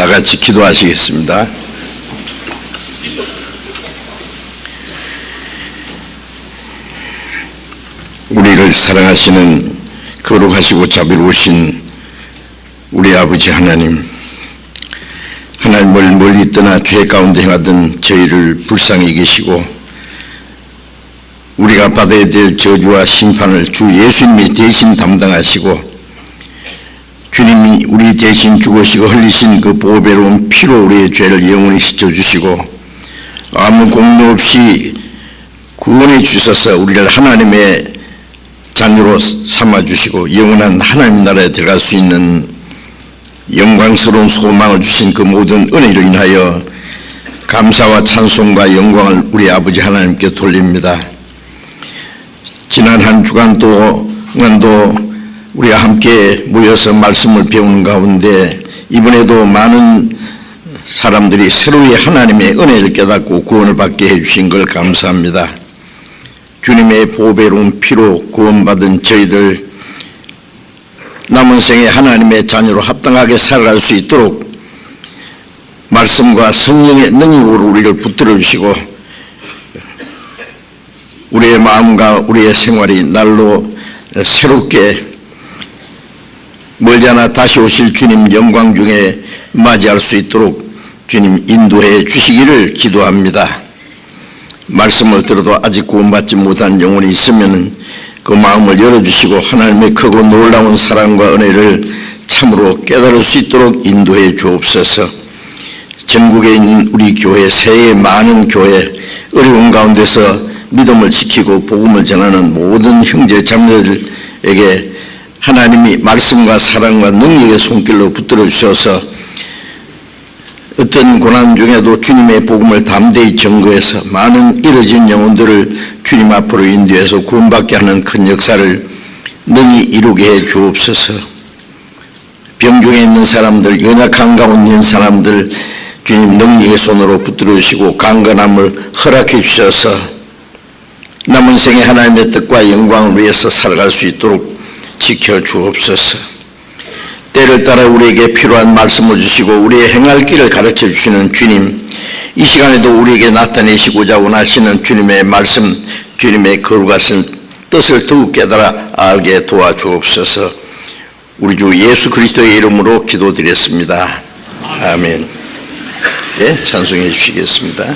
같이 기도하시겠습니다. 우리를 사랑하시는 거룩하시고 자비로우신 우리 아버지 하나님, 하나님을 멀리 떠나 죄 가운데 행하던 저희를 불쌍히 계시고 우리가 받아야 될 저주와 심판을 주 예수님이 대신 담당하시고 주님이 우리 대신 죽으시고 흘리신 그 보배로운 피로 우리의 죄를 영원히 씻어주시고 아무 공로 없이 구원해 주셔서 우리를 하나님의 자녀로 삼아주시고 영원한 하나님 나라에 들어갈 수 있는 영광스러운 소망을 주신 그 모든 은혜를 인하여 감사와 찬송과 영광을 우리 아버지 하나님께 돌립니다. 지난 한 주간 동안도 우리가 함께 모여서 말씀을 배우는 가운데 이번에도 많은 사람들이 새로이 하나님의 은혜를 깨닫고 구원을 받게 해주신 걸 감사합니다. 주님의 보배로운 피로 구원받은 저희들 남은 생에 하나님의 자녀로 합당하게 살아갈 수 있도록 말씀과 성령의 능력으로 우리를 붙들어 주시고 우리의 마음과 우리의 생활이 날로 새롭게 멀지 않아 다시 오실 주님 영광 중에 맞이할 수 있도록 주님 인도해 주시기를 기도합니다. 말씀을 들어도 아직 구원받지 못한 영혼이 있으면 그 마음을 열어주시고 하나님의 크고 놀라운 사랑과 은혜를 참으로 깨달을 수 있도록 인도해 주옵소서. 전국에 있는 우리 교회, 세계의 많은 교회, 어려운 가운데서 믿음을 지키고 복음을 전하는 모든 형제 자매들에게 하나님이 말씀과 사랑과 능력의 손길로 붙들어 주셔서 어떤 고난 중에도 주님의 복음을 담대히 전거해서 많은 잃어진 영혼들을 주님 앞으로 인도해서 구원받게 하는 큰 역사를 능히 이루게 해 주옵소서. 병중에 있는 사람들, 연약한 가운데 있는 사람들 주님 능력의 손으로 붙들어 주시고 강건함을 허락해 주셔서 남은 생에 하나님의 뜻과 영광을 위해서 살아갈 수 있도록 지켜 주옵소서. 때를 따라 우리에게 필요한 말씀을 주시고 우리의 행할 길을 가르쳐 주시는 주님, 이 시간에도 우리에게 나타내시고자 원하시는 주님의 말씀, 주님의 거룩하신 뜻을 더욱 깨달아 알게 도와주옵소서. 우리 주 예수 그리스도의 이름으로 기도드렸습니다. 아멘. 네, 찬송해 주시겠습니다.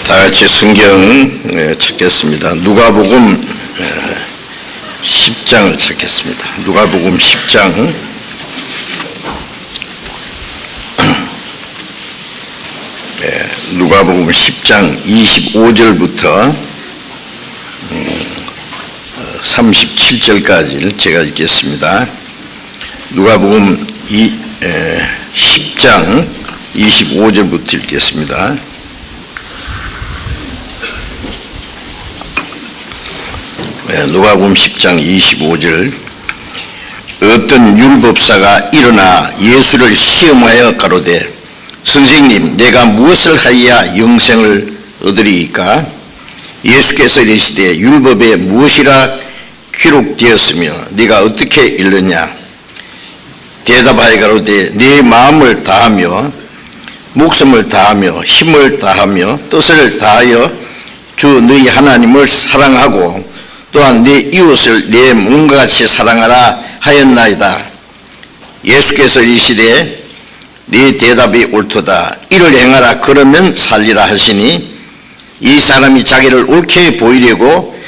다 같이 성경 찾겠습니다. 누가복음 10장을 찾겠습니다. 누가복음 10장 누가복음 10장 25절부터 37절까지를 제가 읽겠습니다. 누가복음 10장 25절부터 읽겠습니다. 누가복음 10장 25절. 어떤 율법사가 일어나 예수를 시험하여 가로되 선생님, 내가 무엇을 하여야 영생을 얻으리이까? 예수께서 이르시되 율법에 무엇이라 기록되었으며 네가 어떻게 읽느냐? 대답하여 가로되 네 마음을 다하며 목숨을 다하며 힘을 다하며 뜻을 다하여 주 너희 하나님을 사랑하고 또한 네 이웃을 내 몸과 같이 사랑하라 하였나이다. 예수께서 이르시되 네 대답이 옳도다. 이를 행하라 그러면 살리라 하시니 이 사람이 자기를 옳게 보이려고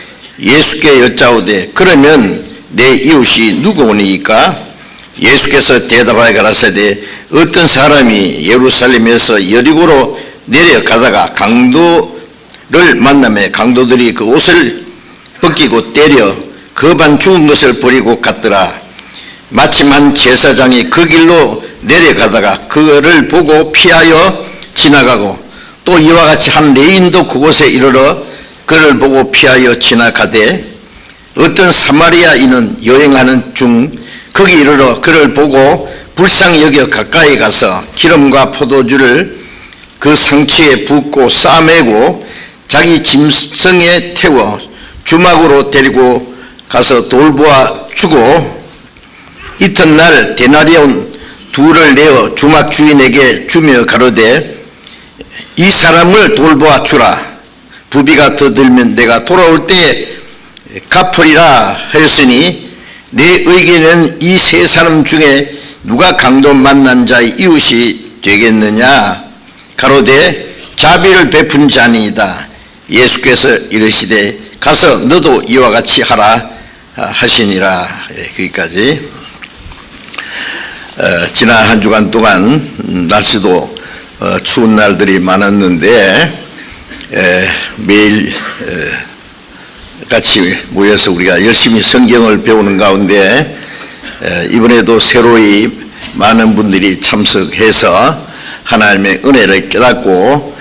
예수께 여짜오되 그러면 내 이웃이 누구오니까? 예수께서 대답하여 가라사대 어떤 사람이 예루살렘에서 여리고로 내려가다가 강도를 만나매 강도들이 그 옷을 벗기고 때려 그 반 죽은 것을 버리고 갔더라. 마침 한 제사장이 그 길로 내려가다가 그거를 보고 피하여 지나가고 또 이와 같이 한 레인도 그곳에 이르러 그를 보고 피하여 지나가되 어떤 사마리아인은 여행하는 중 거기 이르러 그를 보고 불쌍히 여겨 가까이 가서 기름과 포도주를 그 상추에 붓고 싸매고 자기 짐승에 태워 주막으로 데리고 가서 돌보아 주고 이튿날 데나리온 둘을 내어 주막 주인에게 주며 가로되 이 사람을 돌보아 주라. 부비가 더 들면 내가 돌아올 때 갚으리라 하였으니 내 의견은 이 세 사람 중에 누가 강도 만난 자의 이웃이 되겠느냐? 가로되 자비를 베푼 자니이다. 예수께서 이르시되 가서 너도 이와 같이 하라 하시니라. 거기까지. 지난 한 주간 동안 날씨도 추운 날들이 많았는데 매일 같이 모여서 우리가 열심히 성경을 배우는 가운데 이번에도 새로이 많은 분들이 참석해서 하나님의 은혜를 깨닫고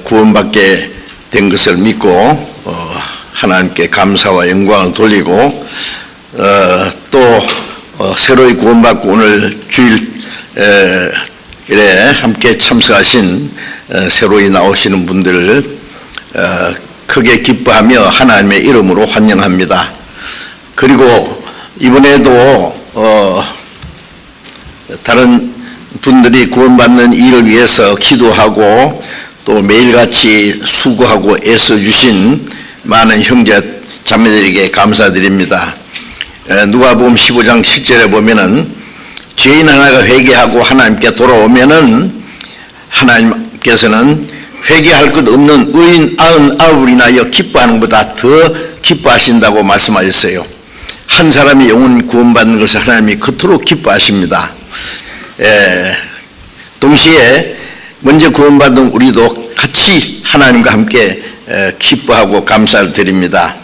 구원받게 된 것을 믿고 하나님께 감사와 영광을 돌리고 또 새로이 구원받고 오늘 주일에 함께 참석하신 새로이 나오시는 분들을 크게 기뻐하며 하나님의 이름으로 환영합니다. 그리고 이번에도 다른 분들이 구원받는 일을 위해서 기도하고 또 매일같이 수고하고 애써주신 많은 형제 자매들에게 감사드립니다. 누가복음 15장 7절에 보면은 죄인 하나가 회개하고 하나님께 돌아오면은 하나님께서는 회개할 것 없는 의인 99을 인하여 기뻐하는 것보다 더 기뻐하신다고 말씀하셨어요. 한 사람이 영혼 구원받는 것을 하나님이 그토록 기뻐하십니다. 동시에 먼저 구원받은 우리도 같이 하나님과 함께 기뻐하고 감사를 드립니다.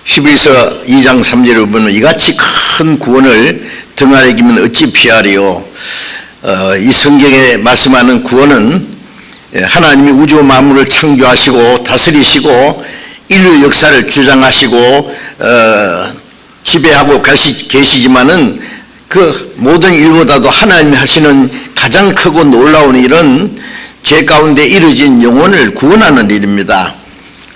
히브리서 2장 3절을 보면 이같이 큰 구원을 등한히 기면 어찌 피하리요. 이 성경에 말씀하는 구원은 하나님이 우주 만물을 창조하시고 다스리시고 인류 역사를 주장하시고 지배하고 계시지만은 그 모든 일보다도 하나님이 하시는 가장 크고 놀라운 일은 죄 가운데 이루어진 영혼을 구원하는 일입니다.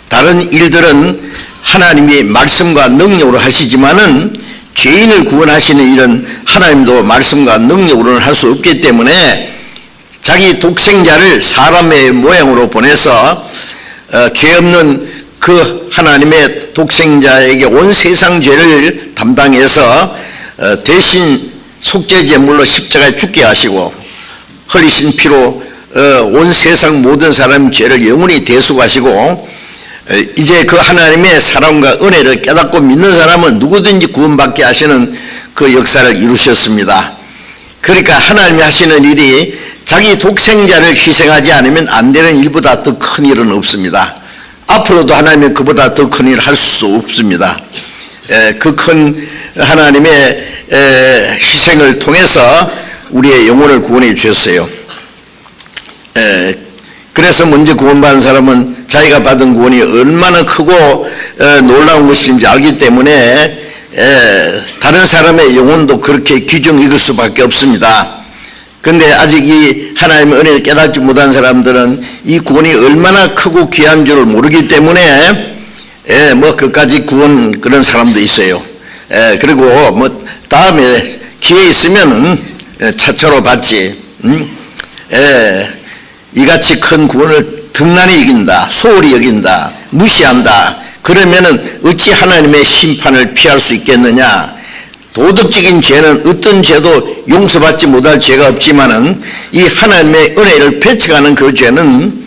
다른 일들은 하나님이 말씀과 능력으로 하시지만은 죄인을 구원하시는 일은 하나님도 말씀과 능력으로는 할 수 없기 때문에 자기 독생자를 사람의 모양으로 보내서 죄 없는 그 하나님의 독생자에게 온 세상 죄를 담당해서 대신 속죄제물로 십자가에 죽게 하시고 흘리신 피로 온 세상 모든 사람의 죄를 영원히 대속하시고 이제 그 하나님의 사랑과 은혜를 깨닫고 믿는 사람은 누구든지 구원받게 하시는 그 역사를 이루셨습니다. 그러니까 하나님이 하시는 일이 자기 독생자를 희생하지 않으면 안 되는 일보다 더 큰 일은 없습니다. 앞으로도 하나님이 그보다 더 큰 일을 할 수 없습니다. 그 큰 하나님의 희생을 통해서 우리의 영혼을 구원해 주셨어요. 그래서 먼저 구원받은 사람은 자기가 받은 구원이 얼마나 크고 놀라운 것인지 알기 때문에 다른 사람의 영혼도 그렇게 귀중 여길 수밖에 없습니다. 그런데 아직 이 하나님의 은혜를 깨닫지 못한 사람들은 이 구원이 얼마나 크고 귀한 줄을 모르기 때문에 뭐 그까지 구원 그런 사람도 있어요. 그리고 뭐 다음에 기회 있으면은 차차로 받지 이같이 큰 구원을 등란히 여긴다, 소홀히 여긴다, 무시한다. 그러면은 어찌 하나님의 심판을 피할 수 있겠느냐? 도덕적인 죄는 어떤 죄도 용서받지 못할 죄가 없지만은 이 하나님의 은혜를 펼쳐가는 그 죄는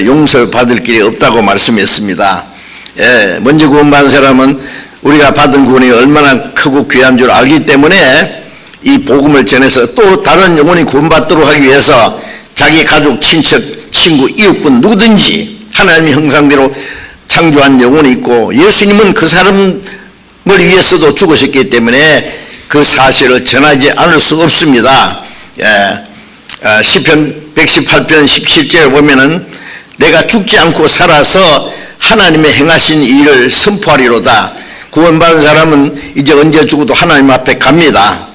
용서를 받을 길이 없다고 말씀했습니다. 먼저 구원받은 사람은 우리가 받은 구원이 얼마나 크고 귀한 줄 알기 때문에 이 복음을 전해서 또 다른 영혼이 구원받도록 하기 위해서 자기 가족, 친척, 친구, 이웃분 누구든지 하나님의 형상대로 창조한 영혼이 있고 예수님은 그 사람을 위해서도 죽으셨기 때문에 그 사실을 전하지 않을 수 없습니다. 시편 118편 17절에 보면은 내가 죽지 않고 살아서 하나님의 행하신 일을 선포하리로다. 구원받은 사람은 이제 언제 죽어도 하나님 앞에 갑니다.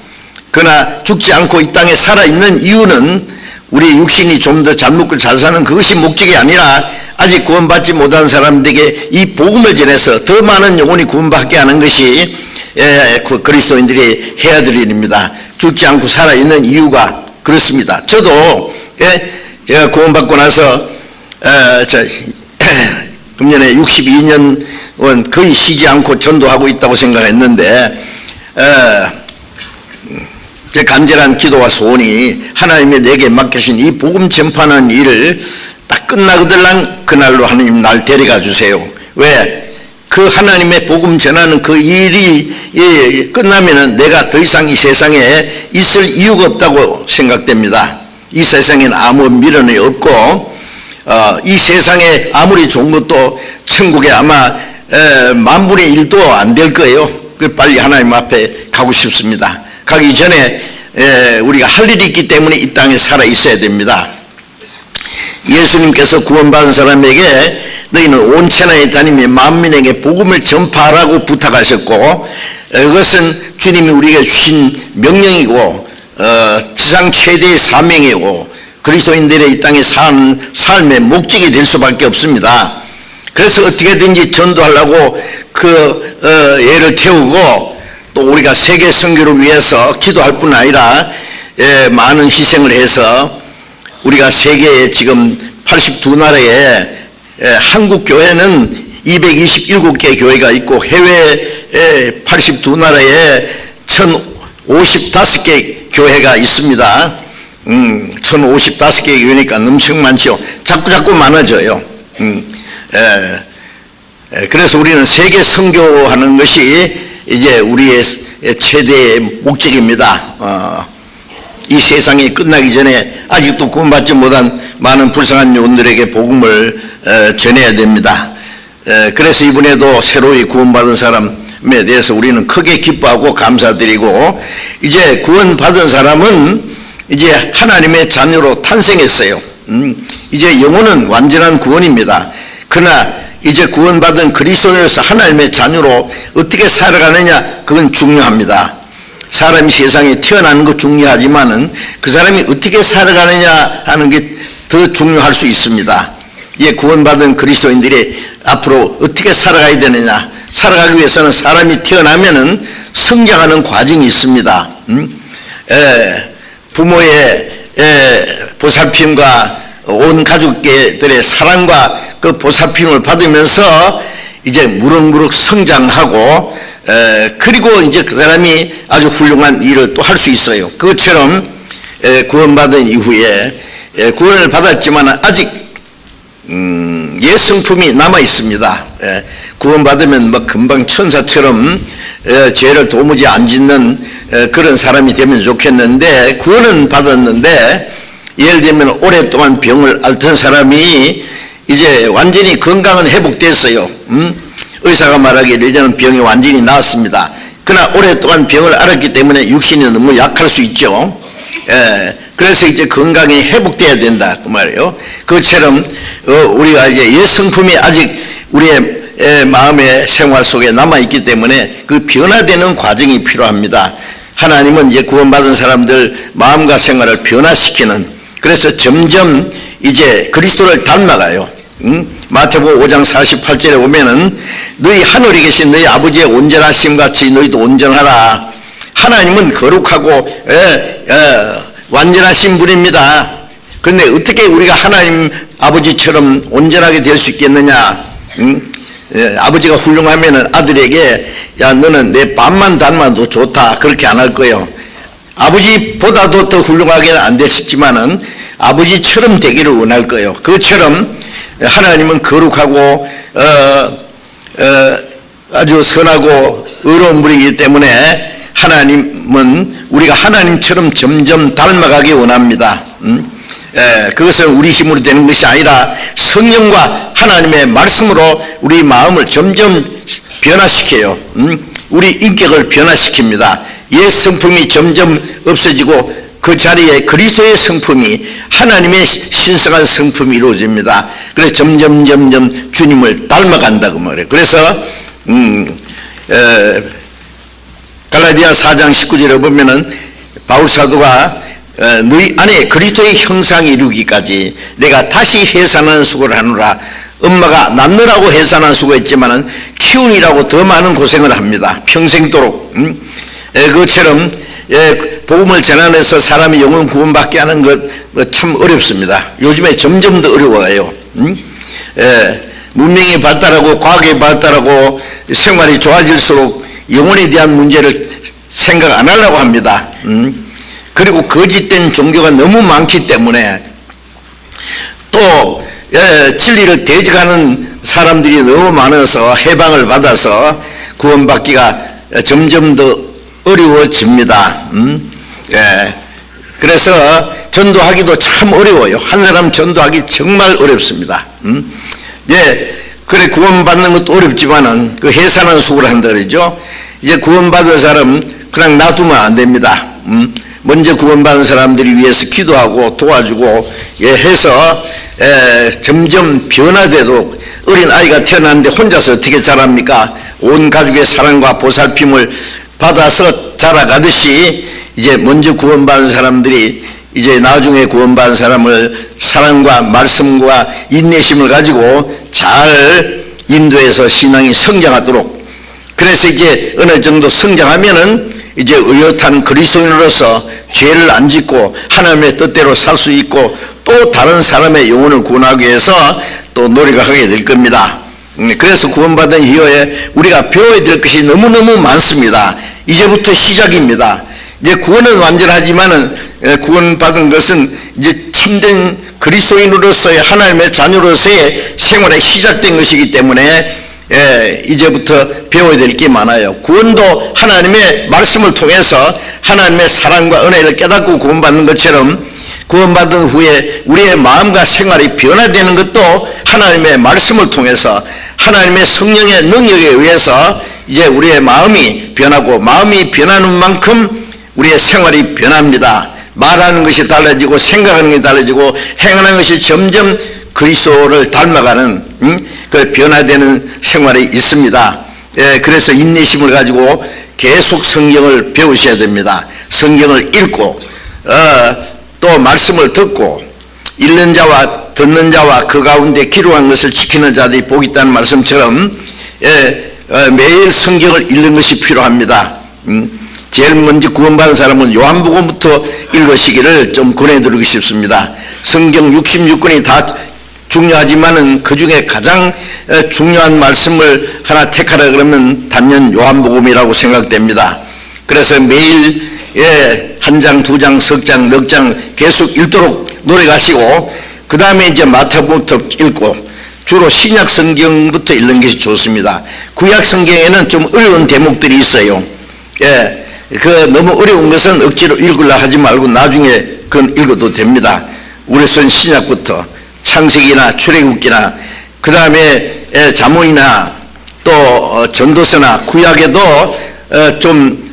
그러나 죽지 않고 이 땅에 살아있는 이유는 우리 육신이 좀 더 잘 먹고 잘 사는 그것이 목적이 아니라 아직 구원받지 못한 사람들에게 이 복음을 전해서 더 많은 영혼이 구원받게 하는 것이 그리스도인들이 해야 될 일입니다. 죽지 않고 살아있는 이유가 그렇습니다. 저도 제가 구원받고 나서 금년에 62년 거의 쉬지 않고 전도하고 있다고 생각했는데 제 간절한 기도와 소원이 하나님이 내게 맡기신 이 복음 전파하는 일을 딱 끝나거들랑 그날로 하나님 날 데려가 주세요. 왜? 그 하나님의 복음 전하는 그 일이 끝나면은 내가 더 이상 이 세상에 있을 이유가 없다고 생각됩니다. 이 세상에는 아무 미련이 없고 이 세상에 아무리 좋은 것도 천국에 아마 만분의 1도 안 될 거예요. 빨리 하나님 앞에 가고 싶습니다. 가기 전에 우리가 할 일이 있기 때문에 이 땅에 살아 있어야 됩니다. 예수님께서 구원받은 사람에게 너희는 온 천하에 다니며 만민에게 복음을 전파하라고 부탁하셨고 그것은 주님이 우리에게 주신 명령이고 지상 최대의 사명이고 그리스도인들의 이 땅에 사는 삶의 목적이 될 수밖에 없습니다. 그래서 어떻게든지 전도하려고 그 애를 태우고 또 우리가 세계 선교를 위해서 기도할 뿐 아니라 많은 희생을 해서 우리가 세계에 지금 82나라에 한국 교회는 227개 교회가 있고 해외에 82나라에 1055개 교회가 있습니다. 1055개 교회니까 엄청 많죠. 자꾸 많아져요. 그래서 우리는 세계 선교하는 것이 이제 우리의 최대의 목적입니다. 이 세상이 끝나기 전에 아직도 구원받지 못한 많은 불쌍한 영혼들에게 복음을 전해야 됩니다. 그래서 이번에도 새로이 구원받은 사람에 대해서 우리는 크게 기뻐하고 감사드리고 이제 구원받은 사람은 이제 하나님의 자녀로 탄생했어요. 이제 영혼은 완전한 구원입니다. 그러나 이제 구원받은 그리스도인으로서 하나님의 자녀로 어떻게 살아가느냐 그건 중요합니다. 사람이 세상에 태어나는 거 중요하지만은 그 사람이 어떻게 살아가느냐 하는 게 더 중요할 수 있습니다. 이제 구원받은 그리스도인들이 앞으로 어떻게 살아가야 되느냐, 살아가기 위해서는 사람이 태어나면은 성장하는 과정이 있습니다. 부모의 보살핌과 온 가족들의 사랑과 그 보살핌을 받으면서 이제 무럭무럭 성장하고 그리고 이제 그 사람이 아주 훌륭한 일을 또 할 수 있어요. 그것처럼 구원받은 이후에 구원을 받았지만 아직 옛 성품이 남아 있습니다. 구원받으면 뭐 금방 천사처럼 죄를 도무지 안 짓는 그런 사람이 되면 좋겠는데 구원은 받았는데 예를 들면 오랫동안 병을 앓던 사람이 이제 완전히 건강은 회복됐어요. 의사가 말하기를 이제는 병이 완전히 나았습니다. 그러나 오랫동안 병을 앓았기 때문에 육신이 너무 약할 수 있죠. 그래서 이제 건강이 회복돼야 된다 그 말이에요. 그것처럼 우리가 이제 옛 성품이 아직 우리의 마음의 생활 속에 남아 있기 때문에 그 변화되는 과정이 필요합니다. 하나님은 이제 구원받은 사람들 마음과 생활을 변화시키는, 그래서 점점 이제 그리스도를 닮아가요. 마태복음 5장 48절에 보면은 너희 하늘에 계신 너희 아버지의 온전하심 같이 너희도 온전하라. 하나님은 거룩하고 완전하신 분입니다. 그런데 어떻게 우리가 하나님 아버지처럼 온전하게 될 수 있겠느냐? 아버지가 훌륭하면 아들에게 야 너는 내 밥만 닮아도 좋다 그렇게 안 할 거예요. 아버지보다도 더 훌륭하게는 안 됐었지만은 아버지처럼 되기를 원할 거예요. 그처럼 하나님은 거룩하고 아주 선하고 의로운 분이기 때문에 하나님은 우리가 하나님처럼 점점 닮아가기 원합니다. 그것은 우리 힘으로 되는 것이 아니라 성령과 하나님의 말씀으로 우리 마음을 점점 변화시켜요. 우리 인격을 변화시킵니다. 옛 성품이 점점 없어지고 그 자리에 그리스도의 성품이 하나님의 신성한 성품이 이루어집니다. 그래서 점점 주님을 닮아간다고 말해요. 그래서 갈라디아 4장 19절에 보면은 바울 사도가 너희 안에 그리스도의 형상이 이루기까지 내가 다시 해산하는 수고를 하노라. 엄마가 낳느라고 해산하는 수고했지만은 키우니라고 더 많은 고생을 합니다. 평생도록. 그것처럼 복음을 전하면서 사람이 영혼 구원받게 하는 것 참 어렵습니다. 요즘에 점점 더 어려워요. 문명이 발달하고 과학이 발달하고 생활이 좋아질수록 영혼에 대한 문제를 생각 안 하려고 합니다. 그리고 거짓된 종교가 너무 많기 때문에 또 진리를 대적하는 사람들이 너무 많아서 해방을 받아서 구원받기가 점점 더 어려워집니다. 그래서 전도하기도 참 어려워요. 한 사람 전도하기 정말 어렵습니다. 그래 구원받는 것도 어렵지만은 그 해산하는 수고를 한다 그러죠. 이제 구원받은 사람 그냥 놔두면 안 됩니다. 먼저 구원받은 사람들이 위해서 기도하고 도와주고 해서 점점 변화되도록 어린 아이가 태어났는데 혼자서 어떻게 자랍니까? 온 가족의 사랑과 보살핌을 받아서 자라가듯이 이제 먼저 구원받은 사람들이 이제 나중에 구원받은 사람을 사랑과 말씀과 인내심을 가지고 잘 인도해서 신앙이 성장하도록, 그래서 이제 어느 정도 성장하면은 이제 의젓한 그리스도인으로서 죄를 안 짓고 하나님의 뜻대로 살 수 있고 또 다른 사람의 영혼을 구원하기 위해서 또 노력을 하게 될 겁니다. 그래서 구원받은 이후에 우리가 배워야 될 것이 너무너무 많습니다. 이제부터 시작입니다. 이제 구원은 완전하지만은 구원받은 것은 이제 참된 그리스도인으로서의 하나님의 자녀로서의 생활에 시작된 것이기 때문에 이제부터 배워야 될 게 많아요. 구원도 하나님의 말씀을 통해서 하나님의 사랑과 은혜를 깨닫고 구원받는 것처럼 구원받은 후에 우리의 마음과 생활이 변화되는 것도 하나님의 말씀을 통해서 하나님의 성령의 능력에 의해서 이제 우리의 마음이 변하고, 마음이 변하는 만큼 우리의 생활이 변합니다. 말하는 것이 달라지고 생각하는 것이 달라지고 행하는 것이 점점 그리스도를 닮아가는 그 변화되는 생활이 있습니다. 그래서 인내심을 가지고 계속 성경을 배우셔야 됩니다. 성경을 읽고 또 말씀을 듣고 읽는 자와 듣는 자와 그 가운데 기록한 것을 지키는 자들이 복이 있다는 말씀처럼 매일 성경을 읽는 것이 필요합니다. 제일 먼저 구원받은 사람은 요한복음부터 읽으시기를 좀 권해드리고 싶습니다. 성경 66권이 다 중요하지만은 그 중에 가장 중요한 말씀을 하나 택하라 그러면 단연 요한복음이라고 생각됩니다. 그래서 매일 한 장, 두 장, 석 장, 넉 장 계속 읽도록 노력하시고, 그 다음에 이제 마태복음부터 읽고, 주로 신약 성경부터 읽는 것이 좋습니다. 구약 성경에는 좀 어려운 대목들이 있어요. 그 너무 어려운 것은 억지로 읽으려 하지 말고 나중에 그건 읽어도 됩니다. 우선 신약부터 창세기나 출애굽기나 그 다음에 잠언이나 또 전도서나 구약에도 좀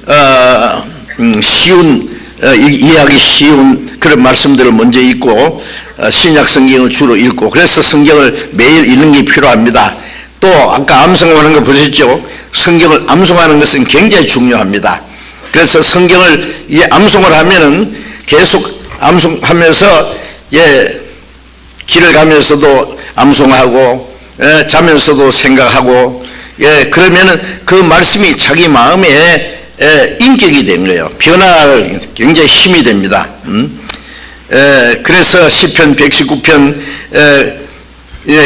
쉬운 이해하기 쉬운 그런 말씀들을 먼저 읽고 신약 성경을 주로 읽고, 그래서 성경을 매일 읽는 게 필요합니다. 또 아까 암송하는 거 보셨죠? 성경을 암송하는 것은 굉장히 중요합니다. 그래서 성경을 암송을 하면은 계속 암송하면서 길을 가면서도 암송하고 자면서도 생각하고 그러면은 그 말씀이 자기 마음에 인격이 된 거예요. 변화를 굉장히 힘이 됩니다. 그래서 시편 119편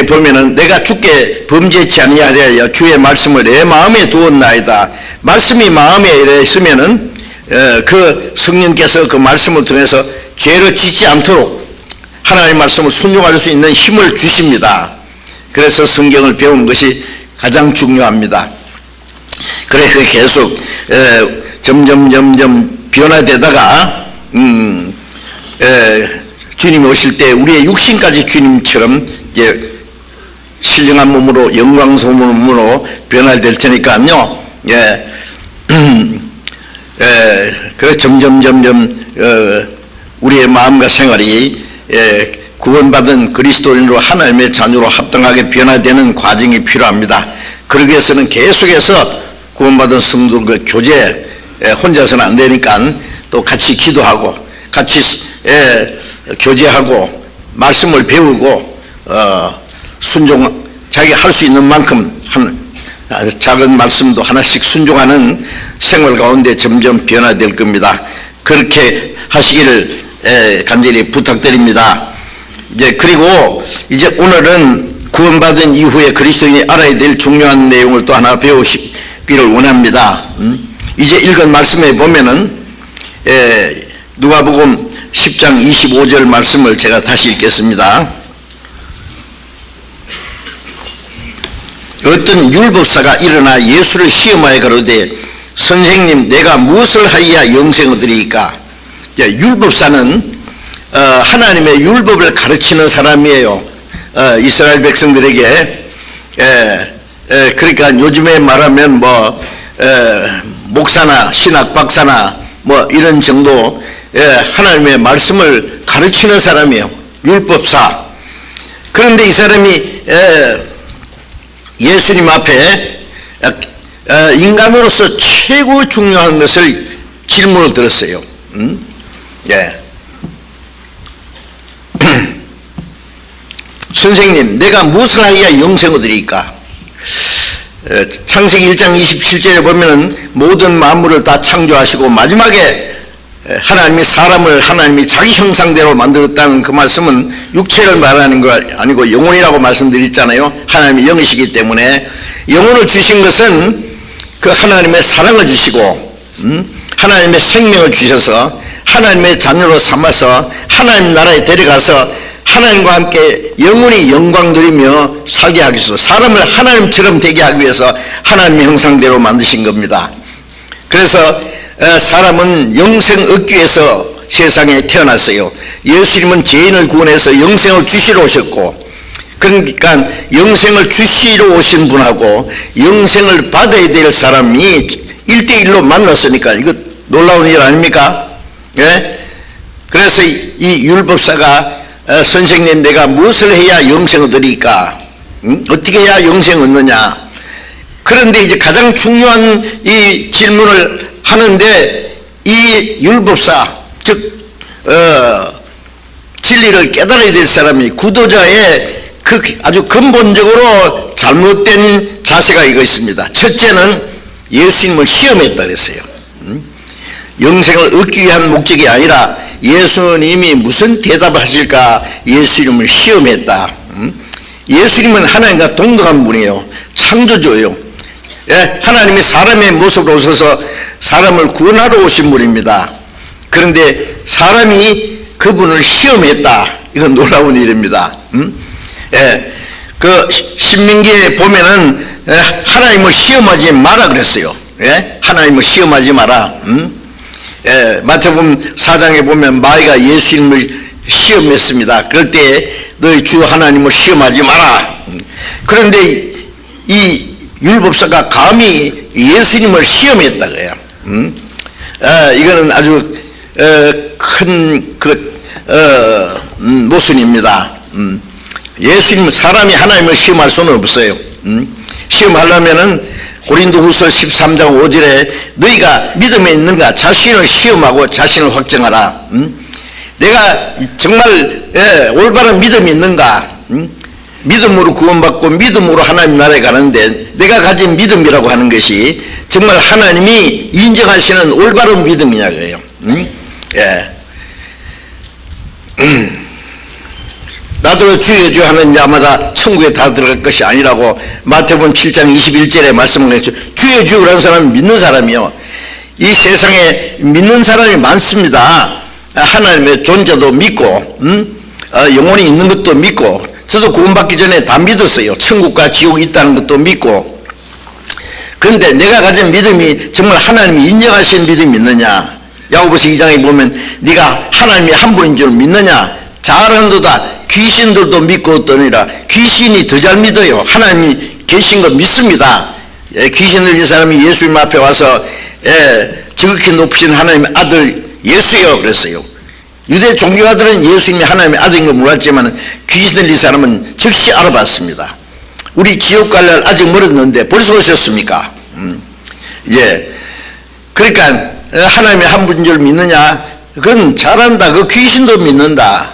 보면은 내가 주께 범죄치 아니하려 주의 말씀을 내 마음에 두었나이다. 말씀이 마음에 이래 있으면은 그 성령께서 그 말씀을 통해서 죄를 짓지 않도록 하나님의 말씀을 순종할 수 있는 힘을 주십니다. 그래서 성경을 배우는 것이 가장 중요합니다. 그래서 계속 점점 변화되다가 주님이 오실 때 우리의 육신까지 주님처럼 이제 신령한 몸으로 영광스러운 몸으로 변화될 테니까요. 그래서 점점 우리의 마음과 생활이 구원받은 그리스도인으로 하나님의 자녀로 합당하게 변화되는 과정이 필요합니다. 그러기 위해서는 계속해서 구원받은 성도들과 교제 혼자서는 안 되니까 또 같이 기도하고 같이 교제하고 말씀을 배우고 순종 자기가 할 수 있는 만큼 작은 말씀도 하나씩 순종하는 생활 가운데 점점 변화될 겁니다. 그렇게 하시기를 간절히 부탁드립니다. 그리고 이제 오늘은 구원받은 이후에 그리스도인이 알아야 될 중요한 내용을 또 하나 배우시기를 원합니다. 이제 읽은 말씀에 보면은 누가복음 10장 25절 말씀을 제가 다시 읽겠습니다. 어떤 율법사가 일어나 예수를 시험하여 가로되 선생님 내가 무엇을 하여야 영생을 얻으리이까? 율법사는 하나님의 율법을 가르치는 사람이에요. 이스라엘 백성들에게 그러니까 요즘에 말하면 목사나 신학 박사나 이런 정도 하나님의 말씀을 가르치는 사람이에요. 율법사. 그런데 이 사람이 예수님 앞에 인간으로서 최고 중요한 것을 질문을 들었어요. 선생님 내가 무엇을 하여야 영생을 얻으리이까? 창세기 1장 27절에 보면은 모든 만물을 다 창조하시고 마지막에 하나님이 사람을 하나님이 자기 형상대로 만들었다는 그 말씀은 육체를 말하는 거 아니고 영혼이라고 말씀드렸잖아요. 하나님이 영이시기 때문에 영혼을 주신 것은 그 하나님의 사랑을 주시고 하나님의 생명을 주셔서 하나님의 자녀로 삼아서 하나님 나라에 데려가서 하나님과 함께 영원히 영광 누리며 살게 하기 위해서 사람을 하나님처럼 되게 하기 위해서 하나님의 형상대로 만드신 겁니다. 그래서 사람은 영생 얻기 위해서 세상에 태어났어요. 예수님은 죄인을 구원해서 영생을 주시러 오셨고 그러니까 영생을 주시러 오신 분하고 영생을 받아야 될 사람이 1대1로 만났으니까 이거 놀라운 일 아닙니까? 그래서 이 율법사가 선생님 내가 무엇을 해야 영생을 얻으리까? 어떻게 해야 영생을 얻느냐? 그런데 이제 가장 중요한 이 질문을 하는데 이 율법사 즉 진리를 깨달아야 될 사람이 구도자의 그 아주 근본적으로 잘못된 자세가 이거 있습니다. 첫째는 예수님을 시험했다 그랬어요. 영생을 얻기 위한 목적이 아니라 예수님이 무슨 대답하실까 예수님을 시험했다. 예수님은 하나님과 동등한 분이에요. 창조주예요. 하나님이 사람의 모습으로 오셔서 사람을 구원하러 오신 분입니다. 그런데 사람이 그분을 시험했다. 이건 놀라운 일입니다. 그 신명기에 보면은 하나님을 시험하지 마라 그랬어요. 하나님을 시험하지 마라. 마태복음 4장에 보면 마귀가 예수님을 시험했습니다. 그럴 때 너희 주 하나님을 시험하지 마라. 그런데 이 율법사가 감히 예수님을 시험했다 그래요. 이거는 아주 큰 모순입니다. 예수님 사람이 하나님을 시험할 수는 없어요. 시험하려면은 고린도후서 13장 5절에 너희가 믿음에 있는가 자신을 시험하고 자신을 확정하라. 내가 정말 올바른 믿음이 있는가? 믿음으로 구원받고 믿음으로 하나님 나라에 가는데 내가 가진 믿음이라고 하는 것이 정말 하나님이 인정하시는 올바른 믿음이냐 그래요. 나더러 주여 주여 하는 자마다 천국에 다 들어갈 것이 아니라고 마태복음 7장 21절에 말씀을 했죠. 주여 주여 그런 사람은 믿는 사람이요. 이 세상에 믿는 사람이 많습니다. 하나님의 존재도 믿고 영혼이 있는 것도 믿고, 저도 구원받기 전에 다 믿었어요. 천국과 지옥이 있다는 것도 믿고. 그런데 내가 가진 믿음이 정말 하나님이 인정하신 믿음이 있느냐. 야고보서 2장에 보면 네가 하나님이 한 분인 줄 믿느냐. 잘한도다. 귀신들도 믿고 얻더니라. 귀신이 더 잘 믿어요. 하나님이 계신 거 믿습니다. 귀신을 이 사람이 예수님 앞에 와서 지극히 높으신 하나님의 아들 예수여 그랬어요. 유대 종교가들은 예수님이 하나님의 아들인 걸 몰랐지만 귀신을 이 사람은 즉시 알아봤습니다. 우리 지옥 갈 날 아직 멀었는데 벌써 오셨습니까? 그러니까 하나님의 한 분인 줄 믿느냐? 그건 잘한다. 그 귀신도 믿는다.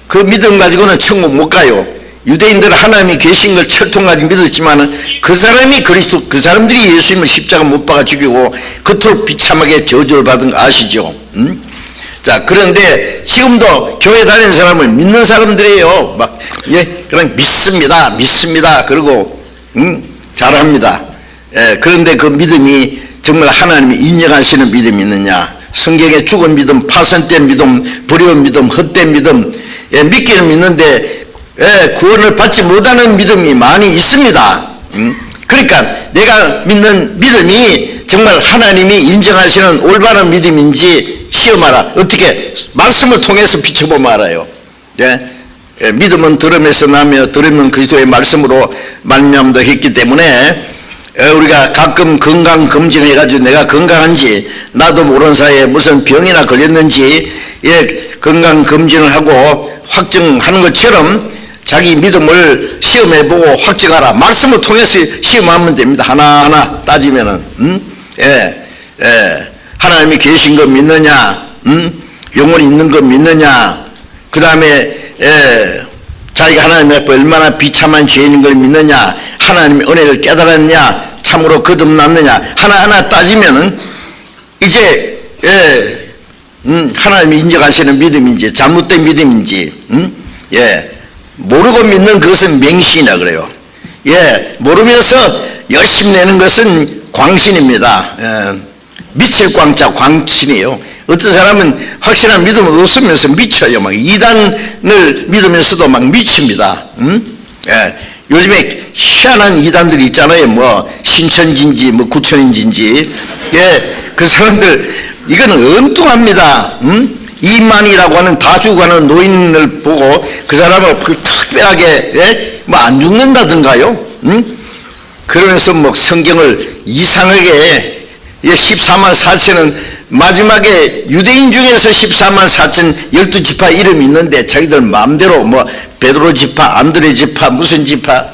그 믿음 가지고는 천국 못 가요. 유대인들은 하나님이 계신 걸 철통까지 믿었지만 그 사람이 그리스도, 그 사람들이 예수님을 십자가 못 박아 죽이고 그토록 비참하게 저주를 받은 거 아시죠? 자, 그런데 지금도 교회 다니는 사람을 믿는 사람들이에요. 그냥 믿습니다. 그러고 잘합니다. 그런데 그 믿음이 정말 하나님이 인정하시는 믿음이 있느냐? 성경에 죽은 믿음, 파손된 믿음, 버려온 믿음, 헛된 믿음, 믿기는 믿는데 구원을 받지 못하는 믿음이 많이 있습니다. 그러니까 내가 믿는 믿음이 정말 하나님이 인정하시는 올바른 믿음인지 시험하라. 어떻게? 말씀을 통해서 비춰보면 알아요. 믿음은 들음에서 나며 들으면 그리스도의 말씀으로 말미암다 했기 때문에 우리가 가끔 건강검진해가지고 내가 건강한지 나도 모르는 사이에 무슨 병이나 걸렸는지 건강검진을 하고 확증하는 것처럼 자기 믿음을 시험해보고 확증하라. 말씀을 통해서 시험하면 됩니다. 하나하나 따지면은 하나님이 계신 거 믿느냐, 영혼이 있는 거 믿느냐, 그 다음에 자기가 하나님 앞에 얼마나 비참한 죄인인 걸 믿느냐, 하나님의 은혜를 깨달았냐, 참으로 거듭났느냐, 하나하나 따지면은 이제 하나님이 인정하시는 믿음인지 잘못된 믿음인지 모르고 믿는 그것은 맹신이라 그래요. 모르면서 열심히 내는 것은 광신입니다. 미칠 광자 광신이에요. 어떤 사람은 확실한 믿음을 없으면서 미쳐요. 막 이단을 믿으면서도 막 미칩니다. 요즘에 희한한 이단들이 있잖아요. 뭐 신천지인지 뭐 구천인지인지. 그 사람들 이거는 엉뚱합니다. 이만이라고 하는 다 죽어가는 노인을 보고 그 사람을 특별하게 뭐 안 죽는다든가요. 그러면서 뭐 성경을 이상하게 14만 4천은 마지막에 유대인 중에서 14만 4천 12지파 이름이 있는데 자기들 마음대로 뭐 베드로 지파, 안드레 지파, 무슨 지파,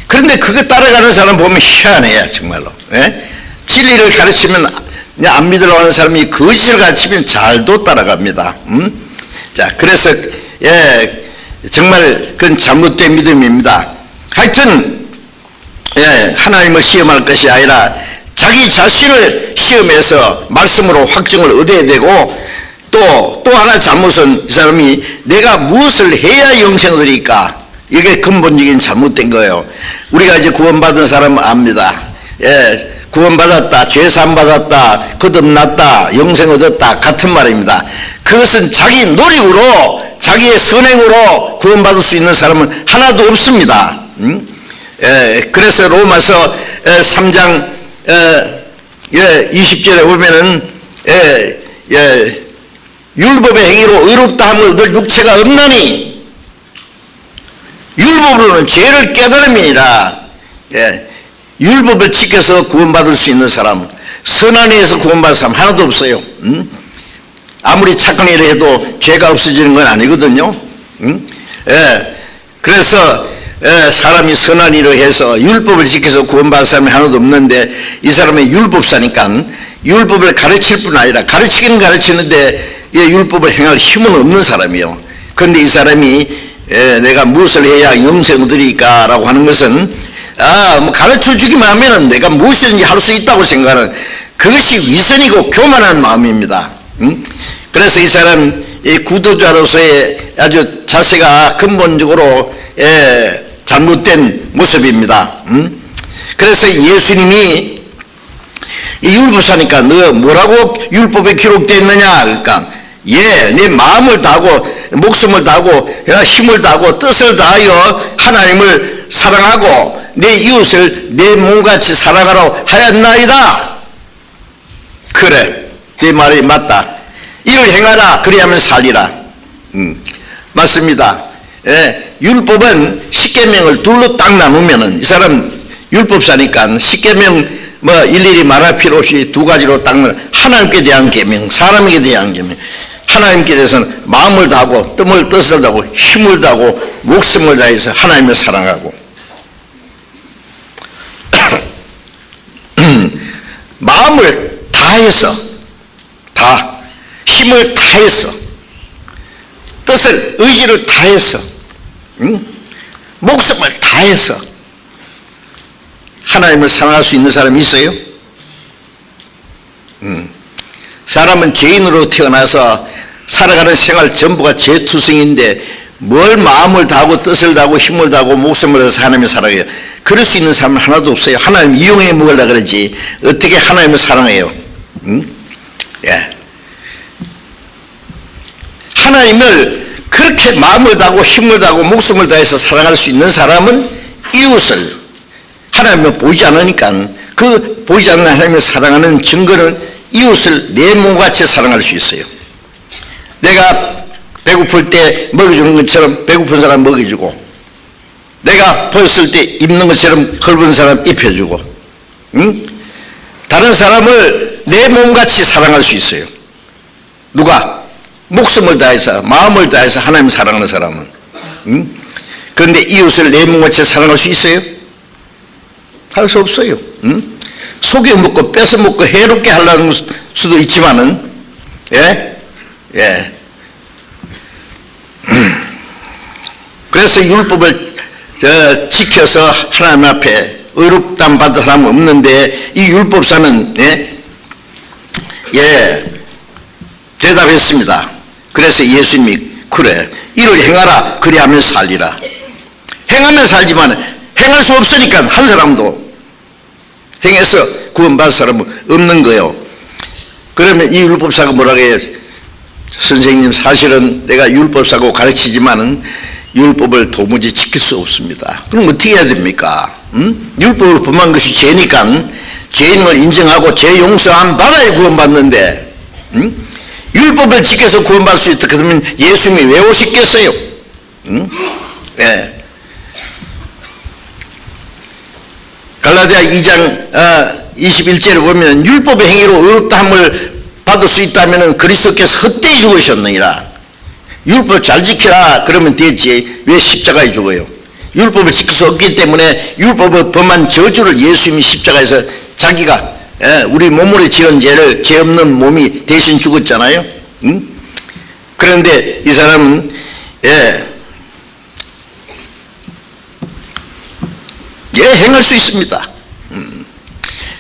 그런데 그거 따라가는 사람 보면 희한해요, 정말로. 진리를 가르치면 안 믿으려고 하는 사람이 거짓을 가르치면 잘도 따라갑니다. 자, 그래서 정말 그건 잘못된 믿음입니다. 하여튼 하나님을 시험할 것이 아니라 자기 자신을 시험해서 말씀으로 확증을 얻어야 되고, 또 하나 잘못은 이 사람이 내가 무엇을 해야 영생을 얻을까? 이게 근본적인 잘못된 거예요. 우리가 이제 구원받은 사람은 압니다. 구원받았다, 죄사함 받았다, 거듭났다, 영생 얻었다 같은 말입니다. 그것은 자기 노력으로, 자기의 선행으로 구원받을 수 있는 사람은 하나도 없습니다. 그래서 로마서 3장 20절에 보면은 율법의 행위로 의롭다 함을 얻을 육체가 없나니 율법으로는 죄를 깨달음이니라. 율법을 지켜서 구원받을 수 있는 사람, 선한 일에서 구원받을 사람 하나도 없어요. 아무리 착한 일을 해도 죄가 없어지는 건 아니거든요. 그래서 사람이 선한 일을 해서 율법을 지켜서 구원받을 사람이 하나도 없는데, 이 사람은 율법사니까 율법을 가르칠 뿐 아니라 가르치기는 가르치는데 율법을 행할 힘은 없는 사람이에요. 그런데 이 사람이 내가 무엇을 해야 영생을 얻으리까 라고 하는 것은 뭐 가르쳐 주기만 하면은 내가 무엇이든지 할 수 있다고 생각하는, 그것이 위선이고 교만한 마음입니다. 그래서 이 사람 이 구도자로서의 아주 자세가 근본적으로 잘못된 모습입니다. 그래서 예수님이 이 율법사니까 너 뭐라고 율법에 기록되어 있느냐? 그러니까 네 마음을 다하고 목숨을 다하고 힘을 다하고 뜻을 다하여 하나님을 사랑하고 내 이웃을 내 몸같이 사랑하라고 하였나이다. 그래, 네 말이 맞다. 이를 행하라, 그리하면 살리라. 맞습니다. 율법은 십계명을 둘로 딱 나누면은 이 사람 율법사니까 십계명 일일이 말할 필요 없이 두 가지로 딱 하나님께 대한 계명, 사람에게 대한 계명. 하나님께 대해서는 마음을 다하고 뜻을 다하고 힘을 다하고 목숨을 다해서 하나님을 사랑하고 마음을 다해서 힘을 다해서 뜻을 의지를 다해서 목숨을 다해서 하나님을 사랑할 수 있는 사람이 있어요? 사람은 죄인으로 태어나서 살아가는 생활 전부가 죄투성인데 뭘 마음을 다하고 뜻을 다하고 힘을 다하고 목숨을 다해서 하나님을 사랑해요? 그럴 수 있는 사람은 하나도 없어요. 하나님 이용해 먹으려고 그러지 어떻게 하나님을 사랑해요? 하나님을 그렇게 마음을 다하고 힘을 다하고 목숨을 다해서 사랑할 수 있는 사람은 이웃을, 하나님을 보이지 않으니까 그 보이지 않는 하나님을 사랑하는 증거는 이웃을 내 몸같이 사랑할 수 있어요. 내가 배고플 때 먹여주는 것처럼 배고픈 사람 먹여주고, 내가 벗을 때 입는 것처럼 헐벗은 사람 입혀주고, 다른 사람을 내 몸같이 사랑할 수 있어요. 누가? 목숨을 다해서 마음을 다해서 하나님 사랑하는 사람은. 그런데 이웃을 내 몸같이 사랑할 수 있어요? 할 수 없어요. 속여먹고 뺏어먹고 해롭게 하려는 수도 있지만은 그래서 율법을 지켜서 하나님 앞에 의롭다함 받은 사람은 없는데 이 율법사는 대답했습니다. 그래서 예수님이 그래, 이를 행하라, 그리하면 살리라. 행하면 살지만 행할 수 없으니까 한 사람도 행해서 구원받을 사람은 없는 거예요. 그러면 이 율법사가 뭐라고 해요? 선생님, 사실은 내가 율법사고 가르치지만은 율법을 도무지 지킬 수 없습니다. 그럼 어떻게 해야 됩니까? 율법을 범한 것이 죄니까 죄인을 인정하고 죄 용서함 받아야 구원받는데, 율법을 지켜서 구원받을 수 있다 그러면 예수님이 왜 오셨겠어요? 갈라디아 2장 21절에 보면 율법의 행위로 의롭다함을 받을 수 있다면 그리스도께서 헛되이 죽으셨느니라. 율법 잘 지켜라 그러면 되지 왜 십자가에 죽어요? 율법을 지킬 수 없기 때문에 율법을 범한 저주를 예수님이 십자가에서 자기가 우리 몸으로 지은 죄를 죄 없는 몸이 대신 죽었잖아요. 그런데 이 사람은 행할 수 있습니다.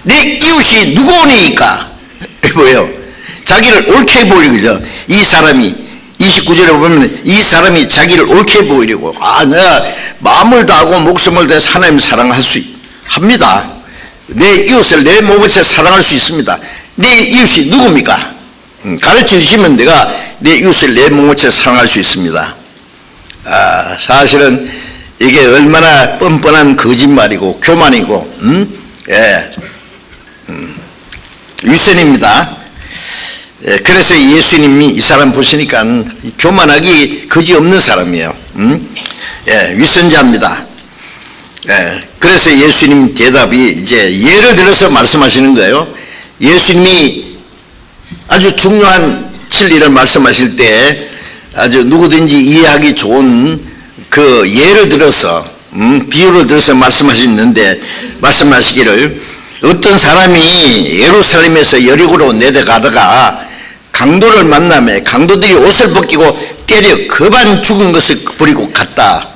내 이웃이 누구니까 뭐예요? 자기를 옳게 보이려고 이 사람이 29절에 보면 이 사람이 자기를 옳게 보이려고 내가 마음을 다하고 목숨을 다해서 하나님을 사랑할 수 합니다. 내 이웃을 내 몸같이 사랑할 수 있습니다. 내 이웃이 누굽니까? 가르쳐 주시면 내가 내 이웃을 내 몸같이 사랑할 수 있습니다. 사실은 이게 얼마나 뻔뻔한 거짓말이고 교만이고 위선입니다. 그래서 예수님이 이 사람 보시니까 교만하기 거지없는 사람이에요. 위선자입니다. 그래서 예수님 대답이 이제 예를 들어서 말씀하시는 거예요. 예수님이 아주 중요한 진리를 말씀하실 때 아주 누구든지 이해하기 좋은 그 예를 들어서 비유를 들어서 말씀하시는데 말씀하시기를 어떤 사람이 예루살렘에서 여리고로 내려가다가 강도를 만나며 강도들이 옷을 벗기고 때려 거반 죽은 것을 버리고 갔다.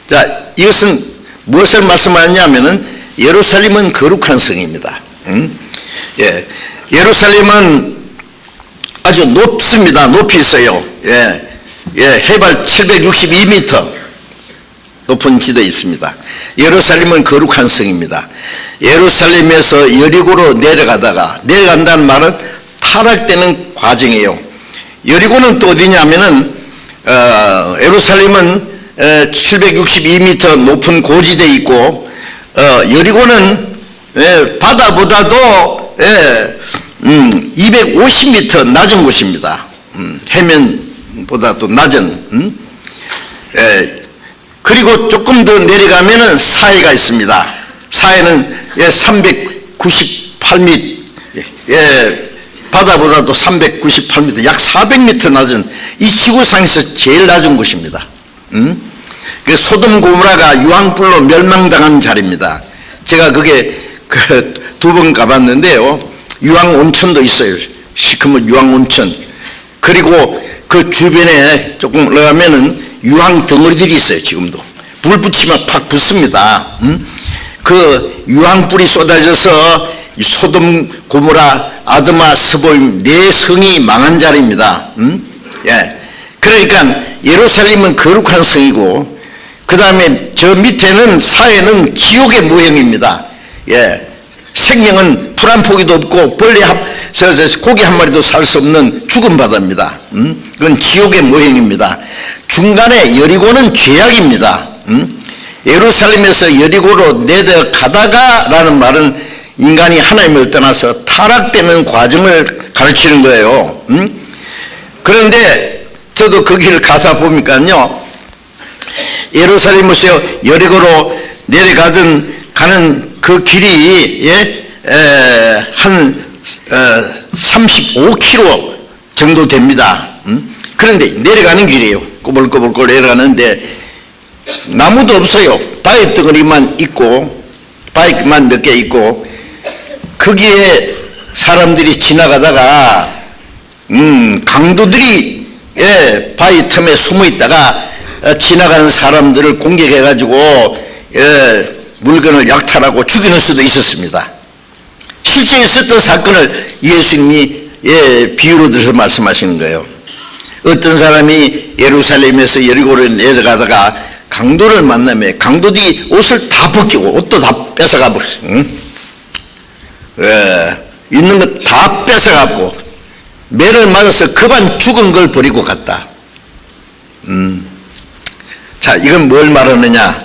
자, 이것은 무엇을 말씀하냐면은 예루살렘은 거룩한 성입니다. 예루살렘은 아주 높습니다. 높이 있어요. 해발 762m 높은 지대에 있습니다. 예루살렘은 거룩한 성입니다. 예루살렘에서 여리고로 내려간다는 말은 타락되는 과정이에요. 여리고는 또 어디냐면은 예루살렘은 762m 높은 고지대에 있고 여리고는 바다보다도 250m 낮은 곳입니다. 해면보다도 낮은. 그리고 조금 더 내려가면은 사해가 있습니다. 사해는 398m, 바다보다도 398m, 약 400m 낮은 이 지구상에서 제일 낮은 곳입니다. 소돔 고모라가 유황불로 멸망당한 자리입니다. 제가 그게 두 번 가봤는데요. 유황온천도 있어요. 시커먼 유황온천. 그리고 그 주변에 조금 올라가면은 유황 덩어리들이 있어요. 지금도 불 붙이면 팍 붙습니다. 그 유황불이 쏟아져서 소돔 고모라 아드마 스보임 네 성이 망한 자리입니다. 그러니까 예루살렘은 거룩한 성이고 그 다음에 저 밑에는 사해는 지옥의 모형입니다. 생명은 풀 한 포기도 없고 벌레 고기 한 마리도 살 수 없는 죽은 바다입니다. 그건 지옥의 모형입니다. 중간에 여리고는 죄악입니다. 예루살렘에서 여리고로 내려가다가 라는 말은 인간이 하나님을 떠나서 타락되는 과정을 가르치는 거예요. 그런데 저도 그 길을 가다 보니까요, 예루살렘에서 여리고로 가는 그 길이 한 35km 정도 됩니다. 그런데 내려가는 길이에요. 꼬불꼬불 내려가는데 나무도 없어요. 바위 덩어리만 있고 바위만 몇 개 있고 거기에 사람들이 지나가다가 강도들이 바위 틈에 숨어 있다가 지나가는 사람들을 공격해가지고 물건을 약탈하고 죽이는 수도 있었습니다. 실제 있었던 사건을 예수님이 비유로 들어서 말씀하시는 거예요. 어떤 사람이 예루살렘에서 여리고로 내려가다가 강도를 만나며 강도들이 옷을 다 벗기고 옷도 다 뺏어가 버렸어요. 있는 것 다 뺏어가고 매를 맞아서 그만 죽은 걸 버리고 갔다. 자, 이건 뭘 말하느냐?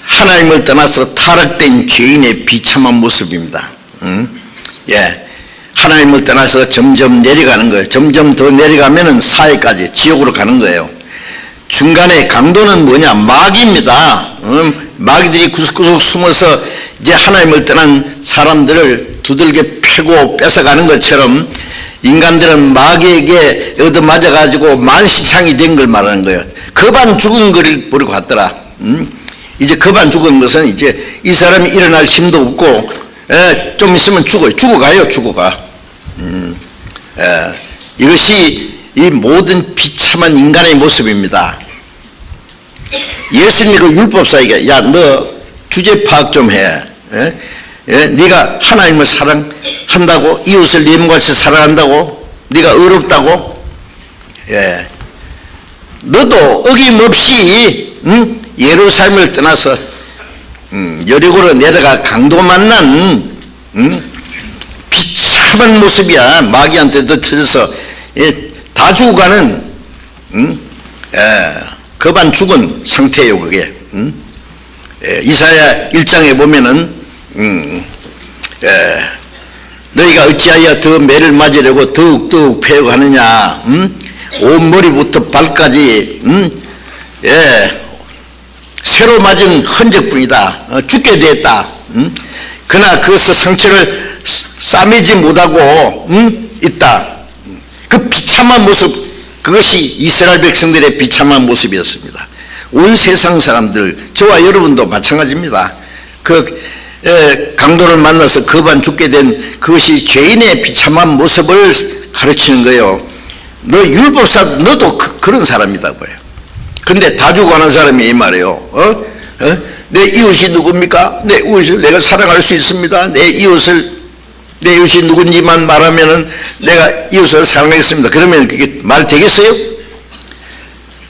하나님을 떠나서 타락된 죄인의 비참한 모습입니다. 하나님을 떠나서 점점 내려가는 거예요. 점점 더 내려가면은 사해까지 지옥으로 가는 거예요. 중간에 강도는 뭐냐? 마귀입니다. 마귀들이 구석구석 숨어서 이제 하나님을 떠난 사람들을 두들겨 패고 뺏어가는 것처럼 인간들은 마귀에게 얻어맞아가지고 만신창이 된 걸 말하는 거예요. 그반 죽은 걸 버리고 갔더라. 이제 그반 죽은 것은 이제 이 사람이 일어날 힘도 없고 좀 있으면 죽어가요. 이것이 이 모든 비참한 인간의 모습입니다. 예수님이 그 율법사에게 야, 너 주제 파악 좀 해. 네가 하나님을 사랑한다고, 이웃을 네 몸같이 사랑한다고, 네가 어렵다고, 너도 어김없이 예루살렘을 떠나서 여리고로 내려가 강도 만난 비참한 모습이야. 마귀한테도 터져서 다 죽어가는 그반 죽은 상태예요. 그게 이사야 1장에 보면은 너희가 어찌하여 더 매를 맞으려고 더욱더욱 패어가느냐. 온 머리부터 발까지 새로 맞은 흔적뿐이다. 죽게 됐다. 그러나 그것을 상처를 싸매지 못하고 있다. 그 비참한 모습, 그것이 이스라엘 백성들의 비참한 모습이었습니다. 온 세상 사람들, 저와 여러분도 마찬가지입니다. 그 강도를 만나서 그반 죽게 된 그것이 죄인의 비참한 모습을 가르치는 거예요. 너 율법사, 너도 그런 사람이다 그래요. 근데 다 죽어가는 사람이 이 말이에요. 내 이웃이 누굽니까? 내 이웃을 내가 사랑할 수 있습니다. 내 이웃을 내 이웃이 누군지만 말하면은 내가 이웃을 사랑하겠습니다. 그러면 그게 말 되겠어요?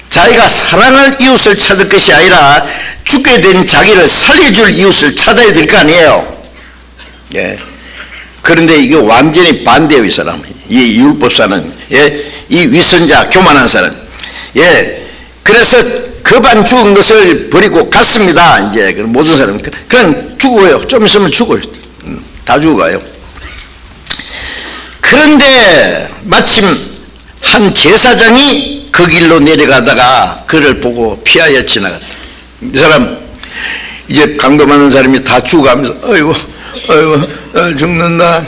자기가 사랑할 이웃을 찾을 것이 아니라 죽게 된 자기를 살려줄 이웃을 찾아야 될 거 아니에요. 예. 그런데 이게 완전히 반대예요, 이 사람. 이 율법사는. 예. 이 위선자, 교만한 사람. 예. 그래서 급한 죽은 것을 버리고 갔습니다. 이제 모든 사람은 그냥 죽어요. 좀 있으면 죽어요. 다 죽어가요. 그런데 마침 한 제사장이 그 길로 내려가다가 그를 보고 피하여 지나갔다. 이 사람 이제 강도 많은 사람이 다 죽어가면서 아이고 죽는다.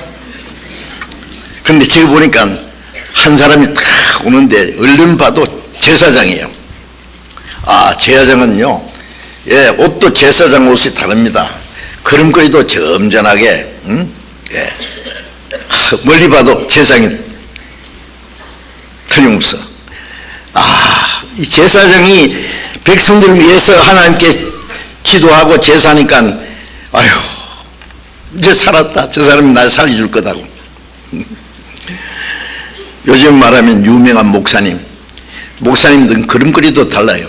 그런데 지금 보니까 한 사람이 탁 오는데 얼른 봐도 제사장이에요. 아, 제사장은요, 예, 옷도 제사장 옷이 다릅니다. 걸음걸이도 점잖하게, 예, 멀리 봐도 제사장이 틀림없어. 아, 이 제사장이 백성들을 위해서 하나님께 기도하고 제사하니까, 아휴, 이제 살았다. 저 사람이 날 살려줄 거다고. 요즘 말하면 유명한 목사님들은 걸음걸이도 달라요.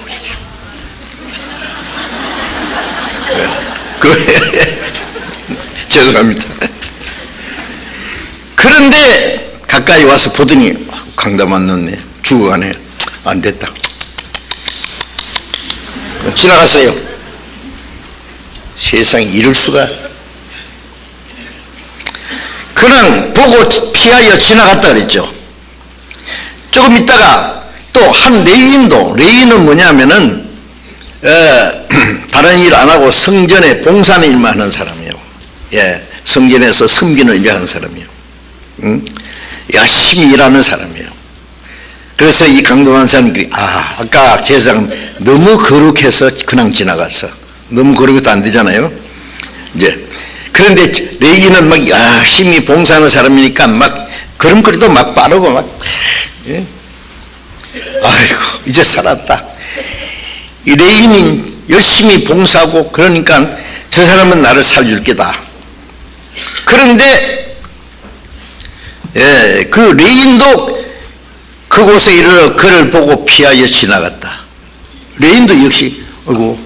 죄송합니다. 그런데 가까이 와서 보더니 강담 안 넣네. 죽어가네. 안 됐다. 지나갔어요. 세상에 이럴 수가. 그는 보고 피하여 지나갔다 그랬죠. 조금 있다가 또 한 레위인은 뭐냐면은 다른 일 안 하고 성전에 봉사하는 일만 하는 사람이에요. 예, 성전에서 섬기는 일을 하는 사람이에요. 열심히 일하는 사람이에요. 그래서 이 강도한 사람들이 아까 제사장은 너무 거룩해서 그냥 지나갔어. 너무 거룩해도 안 되잖아요. 이제 그런데 레위인은 막 열심히 봉사하는 사람이니까 막 걸음걸이도 막 빠르고 막, 예? 아이고 이제 살았다. 이 레위인이 열심히 봉사하고 그러니까 저 사람은 나를 살줄 게다. 그런데 예, 그 레위인도 그곳에 이르러 그를 보고 피하여 지나갔다. 레위인도 역시 아이고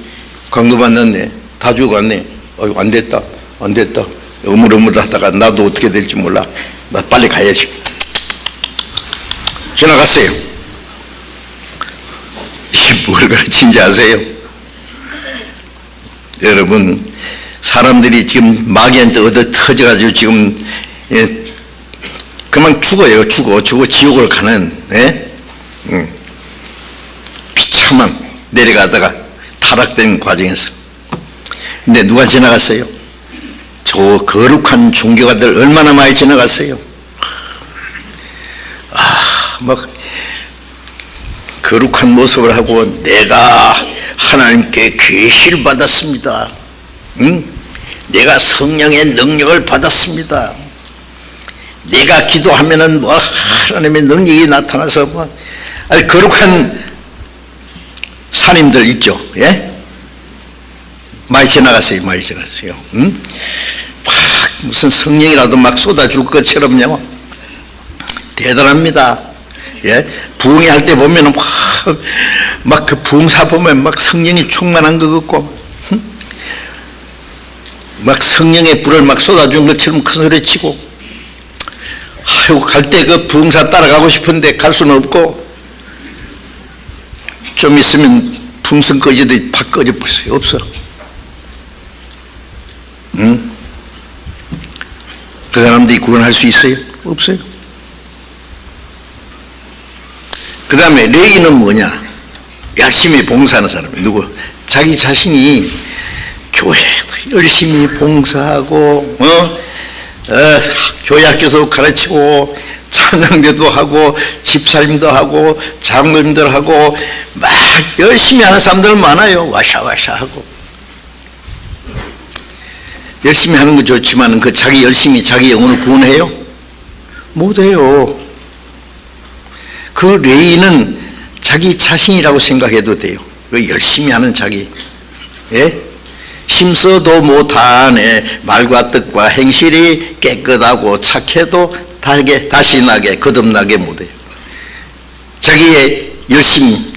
강도 받았네. 다 죽어갔네. 아이고 안 됐다. 어물어물하다가 나도 어떻게 될지 몰라. 나 빨리 가야지. 지나갔어요. 이게 뭘 가르친지 아세요? 여러분, 사람들이 지금 마귀한테 얻어 터져가지고 지금 그만 죽어요. 죽어 지옥을 가는, 예? 비참한 내려가다가 타락된 과정에서. 근데 누가 지나갔어요? 저 거룩한 종교가들 얼마나 많이 지나갔어요. 막 거룩한 모습을 하고 내가 하나님께 계시를 받았습니다. 내가 성령의 능력을 받았습니다. 내가 기도하면은 뭐 하나님의 능력이 나타나서 뭐 거룩한 산임들 있죠. 예? 많이 지나갔어요. 막 무슨 성령이라도 막 쏟아줄 것처럼요. 대단합니다. 예? 부흥회 할 때 보면은 막 그 부흥사 보면 막 성령이 충만한 것 같고, 막 성령의 불을 막 쏟아준 것처럼 큰 소리 치고, 아이고, 갈 때 그 부흥사 따라가고 싶은데 갈 수는 없고, 좀 있으면 풍선 꺼지듯이 팍 꺼져버렸어요. 없어. 그 사람들이 구원할 수 있어요? 없어요. 그 다음에 레위인은 뭐냐? 열심히 봉사하는 사람. 누구? 자기 자신이 교회도 열심히 봉사하고, 교회 학교에서 가르치고, 찬양대도 하고, 집사님도 하고, 장로님들 하고, 막 열심히 하는 사람들 많아요. 와샤와샤 하고. 열심히 하는 거 좋지만 그 자기 열심히 자기 영혼을 구원해요? 못해요. 그 레위인은 자기 자신이라고 생각해도 돼요. 그 열심히 하는 자기. 예? 힘써도 못하네. 말과 뜻과 행실이 깨끗하고 착해도 다시 나게 거듭나게 못해요. 자기의 열심,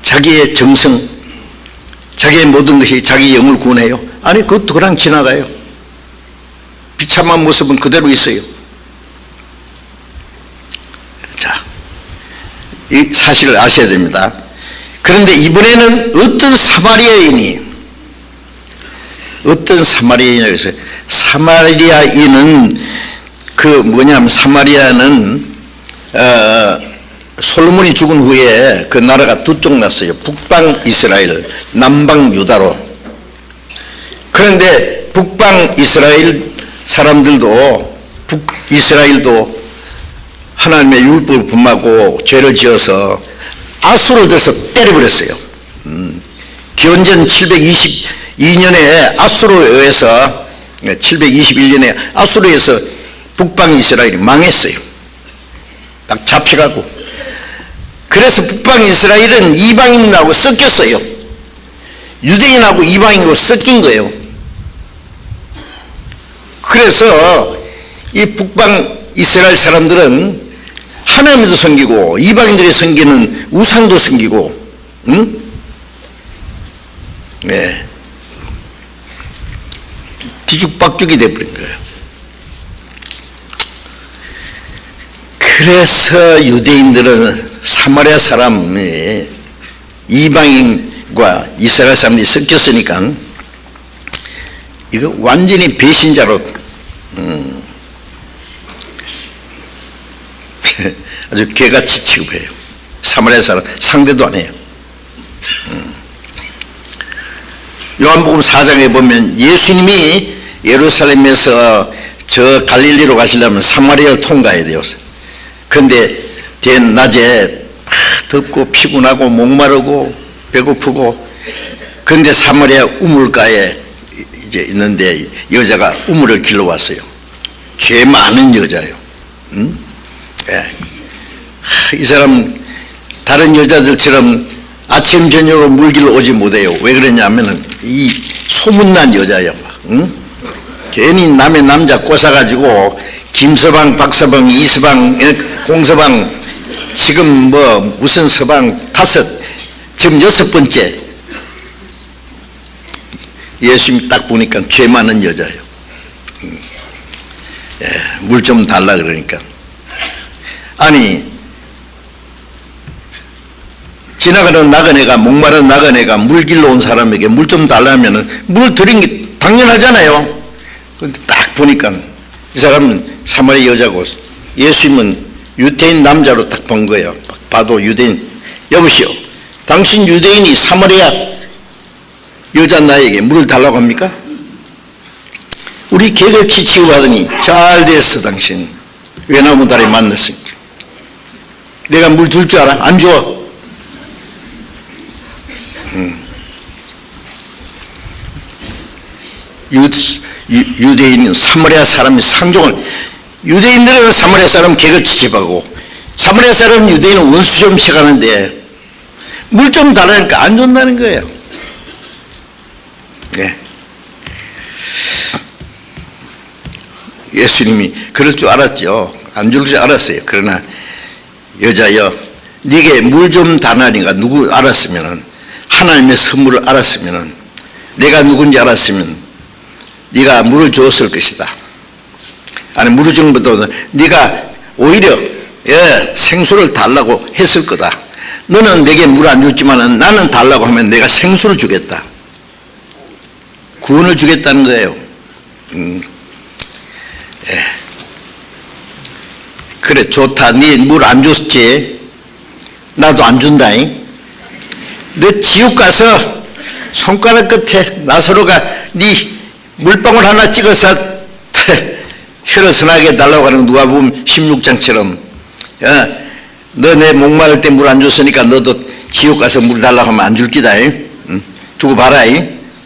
자기의 정성, 자기의 모든 것이 자기 영을 구원해요? 아니, 그것도 그냥 지나가요. 비참한 모습은 그대로 있어요. 자, 이 사실을 아셔야 됩니다. 그런데 이번에는 어떤 사마리아인이라고 했어요. 사마리아인은 사마리아는 솔로몬이 죽은 후에 그 나라가 두 쪽 났어요. 북방 이스라엘, 남방 유다로. 그런데 북방 이스라엘 사람들도, 북이스라엘도 하나님의 율법을 범하고 죄를 지어서 아수를 들어서 때려버렸어요. 기원전 722년에 아수로에 의해서, 721년에 아수로에 의해서 북방 이스라엘이 망했어요. 딱 잡혀가고. 그래서 북방 이스라엘은 이방인하고 섞였어요. 유대인하고 이방인하고 섞인 거예요. 그래서 이 북방 이스라엘 사람들은 하나님도 섬기고 이방인들이 섬기는 우상도 섬기고, 네, 뒤죽박죽이 돼버린 거예요. 그래서 유대인들은 사마리아 사람이 이방인과 이스라엘 사람들이 섞였으니까 이거 완전히 배신자로 아주 개같이 취급해요. 사마리아 사람 상대도 안 해요. 요한복음 4장에 보면 예수님이 예루살렘에서 저 갈릴리로 가시려면 사마리아를 통과해야 돼요. 그런데 낮에 덥고 피곤하고 목마르고 배고프고, 그런데 사마리아 우물가에 이제 있는데 여자가 우물을 길러왔어요. 죄 많은 여자예요. 예. 이 사람 다른 여자들처럼 아침 저녁으로 물길로 오지 못해요. 왜 그러냐면은 이 소문난 여자예요. 괜히 남의 남자 꼬사가지고 김서방, 박서방, 이서방, 공서방, 지금 무슨 서방 5, 지금 6번째. 예수님 딱 보니까 죄 많은 여자예요. 예, 물 좀 달라 그러니까. 아니, 지나가는 나그네가, 목마른 나그네가 물 길러 온 사람에게 물 좀 달라면은 물 드린 게 당연하잖아요. 근데 딱 보니까 이 사람은 사마리아 여자고 예수님은 유대인 남자로 딱 본 거예요. 봐도 유대인. 여보시오, 당신 유대인이 사마리아 여자 나에게 물을 달라고 합니까? 우리 개같이 취급하더니 잘 됐어. 당신 외나무 다리 만났으니까. 내가 물 줄 줄 알아? 안 줘. 유대인은 사마리아 사람이 상종을, 유대인들은 사마리아 사람 개같이 취급하고 사마리아 사람 유대인은 원수처럼 취급하는데 물 좀 달라니까 안 준다는 거예요. 네. 예수님이 그럴 줄 알았죠. 안 줄 줄 알았어요. 그러나 여자여, 네게 물 좀 달라니까 누구 알았으면은, 하나님의 선물을 알았으면은, 내가 누군지 알았으면 네가 물을 주었을 것이다. 아니, 물을 준 것보다 네가 오히려 생수를 달라고 했을 거다. 너는 내게 물 안 줬지만은 나는 달라고 하면 내가 생수를 주겠다. 구원을 주겠다는 거예요. 그래, 좋다. 네 물 안 줬지? 나도 안 준다잉. 너 지옥 가서 손가락 끝에 나사로가 네 물방울 하나 찍어서 혈어선하게 달라고 하는 거 누가 보면 16장처럼, 너 내 목마를 때 물 안 줬으니까 너도 지옥 가서 물 달라고 하면 안 줄 기다. 두고 봐라.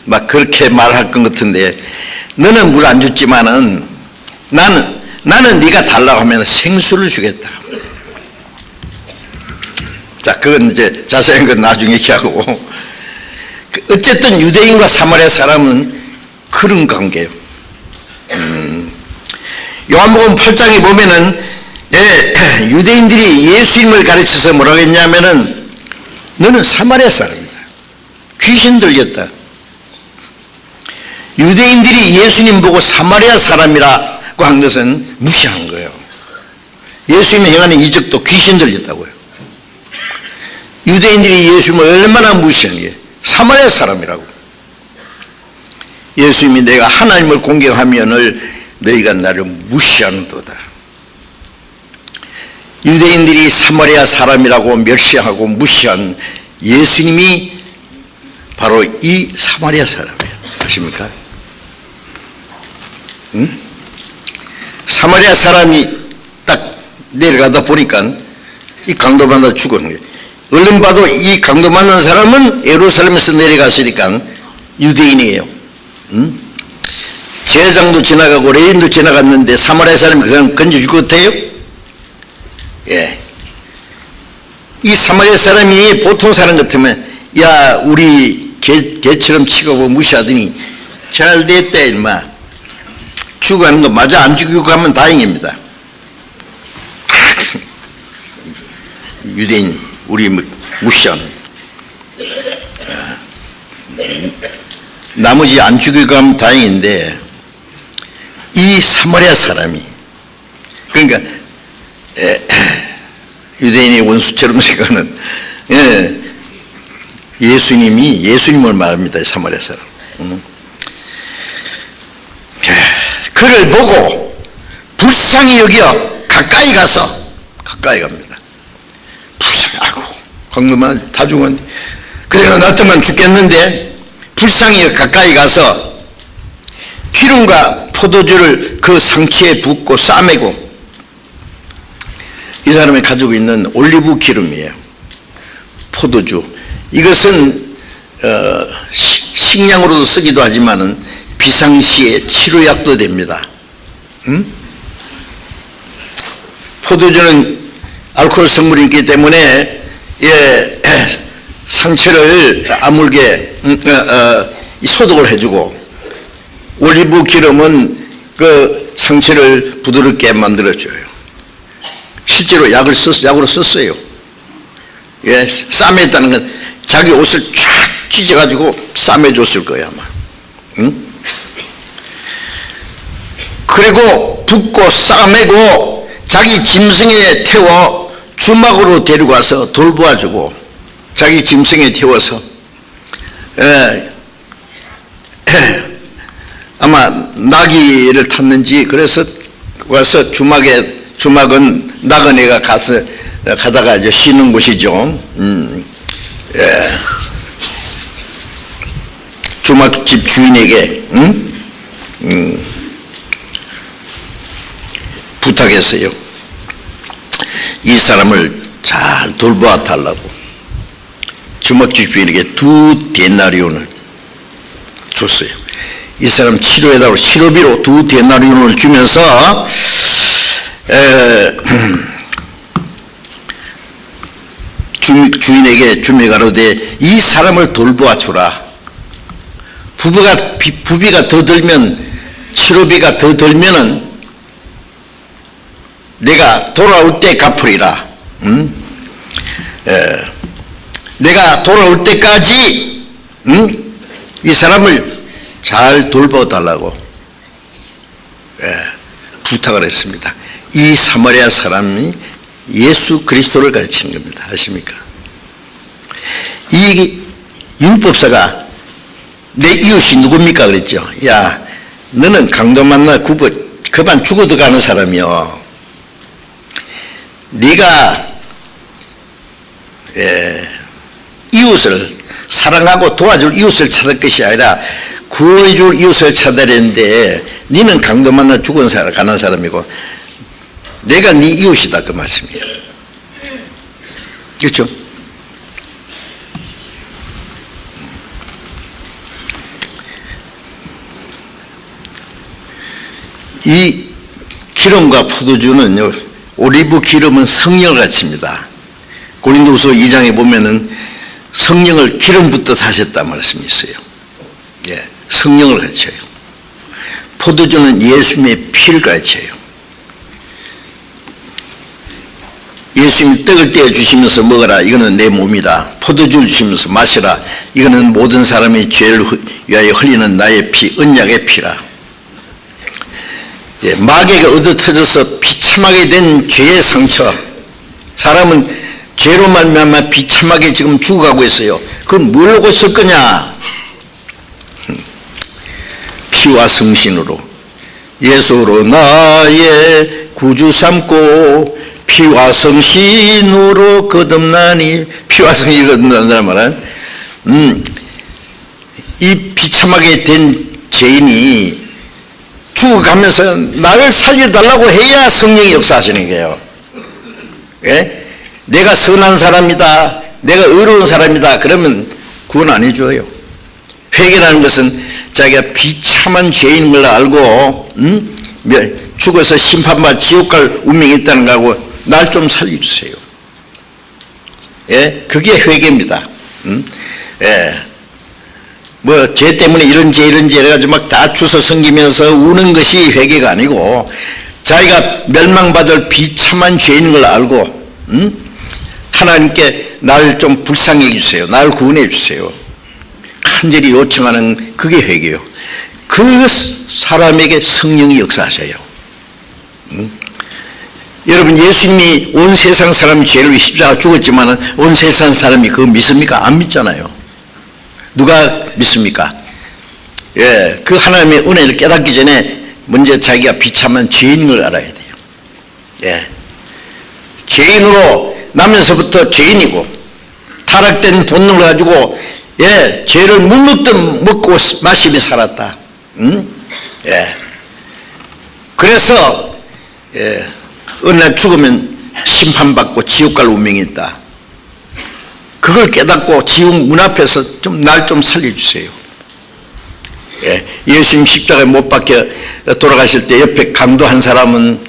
막 그렇게 말할 것 같은데, 너는 물 안 줬지만은 나는 네가 달라고 하면 생수를 주겠다. 자, 그건 이제 자세한 건 나중에 얘기하고, 어쨌든 유대인과 사마리아 사람은 그런 관계예요. 요한복음 8장에 보면은 유대인들이 예수님을 가르쳐서 뭐라고 했냐면은 너는 사마리아 사람이다. 귀신 들렸다. 유대인들이 예수님 보고 사마리아 사람이라고 한 것은 무시한 거예요. 예수님이 행하는 이적도 귀신 들렸다고요. 유대인들이 예수님을 얼마나 무시한 게 사마리아 사람이라고. 예수님이 내가 하나님을 공경하면을 너희가 나를 무시하는도다. 유대인들이 사마리아 사람이라고 멸시하고 무시한 예수님이 바로 이 사마리아 사람이에요. 아십니까? 응? 사마리아 사람이 딱 내려가다 보니까 이 강도 만나 죽은 거예요. 얼른 봐도 이 강도 만난 사람은 예루살렘에서 내려갔으니까 유대인이에요. 응? 제사장도 지나가고 레인도 지나갔는데 사마리아 사람이 그 사람 건져 줄 것 같아요? 예. 이 사마리아 사람이 보통 사람 같으면 야 우리 개처럼 치고 무시하더니 잘 됐다 임마. 죽어가는 거 맞아. 안 죽이고 가면 다행입니다. 유대인 우리 무시하는 나머지 안 죽이고 가면 다행인데 이 사마리아 사람이 그러니까 유대인의 원수처럼 생각하는 예수님을 말합니다. 사마리아 사람. 그를 보고 불쌍히 여겨 가까이 갑니다. 불쌍히 아이고 강도만 다 죽었는데 그래가 나한테만 죽겠는데 불쌍히 여겨 가까이 가서 기름과 포도주를 그 상처에 붓고 싸매고 이 사람이 가지고 있는 올리브 기름이에요. 포도주. 이것은 식량으로도 쓰기도 하지만은 비상시에 치료약도 됩니다. 포도주는 알코올 성분이 있기 때문에 상처를 아물게 소독을 해주고 올리브 기름은 그 상처를 부드럽게 만들어줘요. 실제로 약으로 썼어요. 싸매했다는 건 자기 옷을 쫙 찢어가지고 싸매줬을 거예요 아마. 그리고 붓고 싸매고 자기 짐승에 태워 주막으로 데리고 와서 돌보아주고 자기 짐승에 태워서 아마 나귀를 탔는지 그래서 와서 주막은 나그네가 가다가 이제 쉬는 곳이죠. 주막집 주인에게 부탁했어요. 이 사람을 잘 돌보아 달라고. 주막집 주인에게 2 데나리온을 줬어요. 이 사람 치료해달라고 치료비로 2 데나리온을 주면서 주인에게 주며 가로되 이 사람을 돌보아 주라. 부비가 더 들면 치료비가 더 들면은 내가 돌아올 때 갚으리라. 내가 돌아올 때까지 이 사람을 잘 돌봐달라고 부탁을 했습니다. 이 사마리아 사람이 예수 그리스도를 가르치는 겁니다. 아십니까? 이 율법사가 내 이웃이 누굽니까 그랬죠. 야 너는 강도 만나 그만 죽어도 가는 사람이요. 네가 이웃을 사랑하고 도와줄 이웃을 찾을 것이 아니라 구해줄 이웃을 찾아야 되는데 너는 강도 만나 가는 사람이고 내가 네 이웃이다 그 말씀이에요. 그렇죠? 이 기름과 포도주는요, 올리브 기름은 성령을 가르칩니다. 고린도후서 2장에 보면은 성령을 기름 붓듯 하셨단 말씀이 있어요. 예, 성령을 가르쳐요. 포도주는 예수님의 피를 가르쳐요. 예수님이 떡을 떼어 주시면서 먹어라, 이거는 내 몸이다. 포도주를 주시면서 마시라, 이거는 모든 사람의 죄를 위하여 흘리는 나의 피, 언약의 피라. 예, 마귀가 얻어터져서 비참하게 된 죄의 상처, 사람은 죄로 말미암아 비참하게 지금 죽어가고 있어요. 그건 뭘로 고칠 거냐? 피와 성신으로, 예수로 나의 구주 삼고 피와 성신으로 거듭나니, 피와 성신이 거듭난다는 말은 이 비참하게 된 죄인이 죽어가면서 나를 살려달라고 해야 성령이 역사하시는 거예요. 예? 내가 선한 사람이다, 내가 의로운 사람이다, 그러면 구원 안 해줘요. 회개라는 것은 자기가 비참한 죄인 걸 알고 죽어서 심판받아 지옥 갈 운명이 있다는 거 알고 날 좀 살려주세요. 예? 그게 회개입니다. 예. 뭐 죄 때문에 이런 죄 해가지고 막 다 주워 섬기면서 우는 것이 회개가 아니고, 자기가 멸망받을 비참한 죄인 걸 알고 하나님께 나를 좀 불쌍히 해주세요, 나를 구원해 주세요, 간절히 요청하는 그게 회개요. 그 사람에게 성령이 역사하셔요. 여러분, 예수님이 온 세상 사람 죄를 위해 십자가 죽었지만 온 세상 사람이 그거 믿습니까? 안 믿잖아요. 누가 믿습니까? 예, 그 하나님의 은혜를 깨닫기 전에 먼저 자기가 비참한 죄인인 걸 알아야 돼요. 예, 죄인으로 나면서부터 죄인이고 타락된 본능을 가지고 예, 죄를 묵묵듯 먹고 마시며 살았다. 예, 그래서 예, 어느 날 죽으면 심판받고 지옥 갈 운명이 있다. 그걸 깨닫고 지옥 문 앞에서 좀 날 좀 살려주세요. 예, 예수님 십자가에 못 박혀 돌아가실 때 옆에 강도한 사람은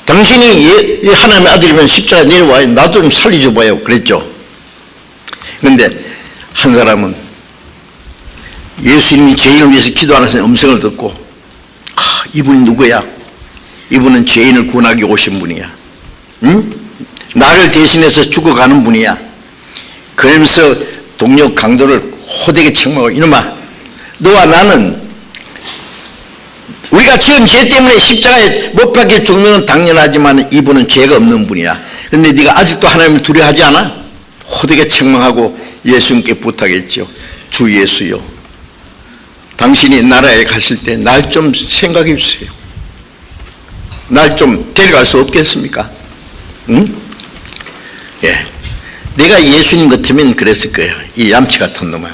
당신이 하나님의 아들이면 십자가에 내려와요, 나도 좀 살려줘 봐요, 그랬죠. 그런데 한 사람은 예수님이 죄인을 위해서 기도하는 음성을 듣고, 이분이 누구야? 이분은 죄인을 구원하기 오신 분이야. 응? 나를 대신해서 죽어가는 분이야. 그러면서 동료 강도를 호되게 책망하고, 이놈아, 너와 나는 우리가 지은 죄 때문에 십자가에 못 박혀 죽는 건 당연하지만 이분은 죄가 없는 분이야. 그런데 네가 아직도 하나님을 두려워하지 않아? 호되게 책망하고 예수님께 부탁했죠. 주 예수요, 당신이 나라에 가실 때 날 좀 생각해 주세요. 날 좀 데려갈 수 없겠습니까? 응? 예. 내가 예수님 같으면 그랬을 거예요. 이 얌치 같은 놈아,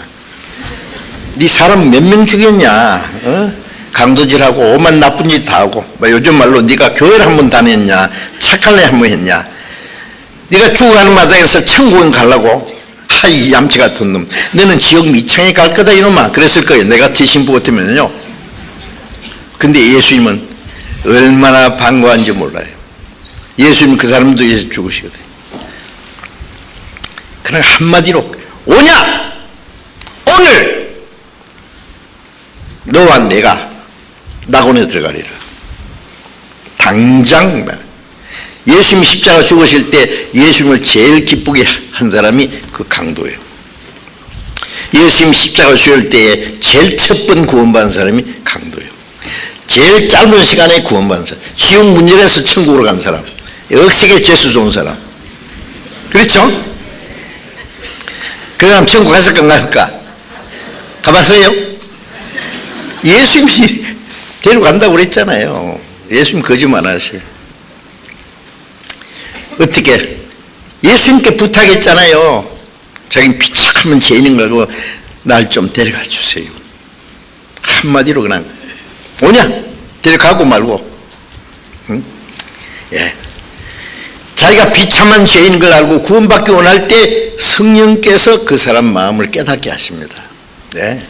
네 사람 몇 명 죽였냐? 어? 강도질하고 오만 나쁜 짓 다 하고, 뭐 요즘 말로 네가 교회를 한 번 다녔냐? 착한 애 한 번 했냐? 네가 죽어가는 마당에서 천국은 가려고? 이 얌치 같은 놈, 너는 지옥 미창에 갈 거다 이놈아, 그랬을 거예요. 내가 뒤신부 같으면요. 근데 예수님은 얼마나 반가운지 몰라요. 예수님 그 사람도 위해서 죽으시거든요. 그냥 한마디로, 오냐? 오늘 너와 내가 낙원에 들어가리라. 당장. 예수님이 십자가 죽으실 때 예수님을 제일 기쁘게 한 사람이 그 강도예요. 예수님이 십자가 죽을 때에 제일 첫 번 구원받은 사람이 강도예요. 제일 짧은 시간에 구원받은 사람, 지옥 문열에서 천국으로 간 사람, 억세게 재수 좋은 사람, 그렇죠? 그 사람 천국 갔을까 안 갔을까? 가봤어요? 예수님이 데려간다고 그랬잖아요. 예수님 거짓말 안 하세요. 어떻게? 예수님께 부탁했잖아요. 자기는 비참한 죄인인 걸 알고 날 좀 데려가 주세요. 한마디로 그냥 오냐? 데려가고 말고. 응? 예. 자기가 비참한 죄인인 걸 알고 구원받기 원할 때 성령께서 그 사람 마음을 깨닫게 하십니다. 네.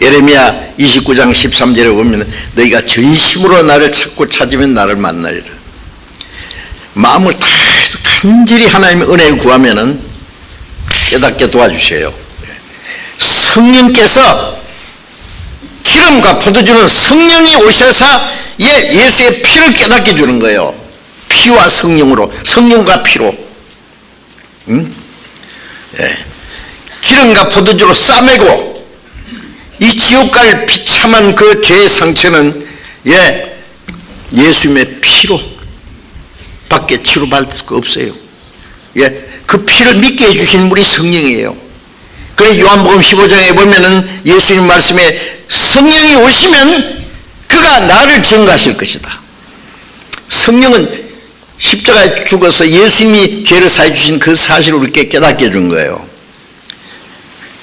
예레미야 29장 13절에 보면 너희가 전심으로 나를 찾고 찾으면 나를 만나리라. 마음을 다해서 간절히 하나님의 은혜를 구하면은 깨닫게 도와주세요. 성령께서 기름과 포도주는 성령이 오셔서 예수의 피를 깨닫게 주는 거예요. 피와 성령으로, 성령과 피로. 기름과 포도주로 싸매고 이 지옥 갈 비참한 그 죄의 상처는 예수님의 피로 밖에 치료받을 수가 없어요. 그 피를 믿게 해주신 분이 성령이에요. 그래서 요한복음 15장에 보면은 예수님 말씀에 성령이 오시면 그가 나를 증거하실 것이다. 성령은 십자가에 죽어서 예수님이 죄를 사해 주신 그 사실을 우리에게 깨닫게 해준 거예요.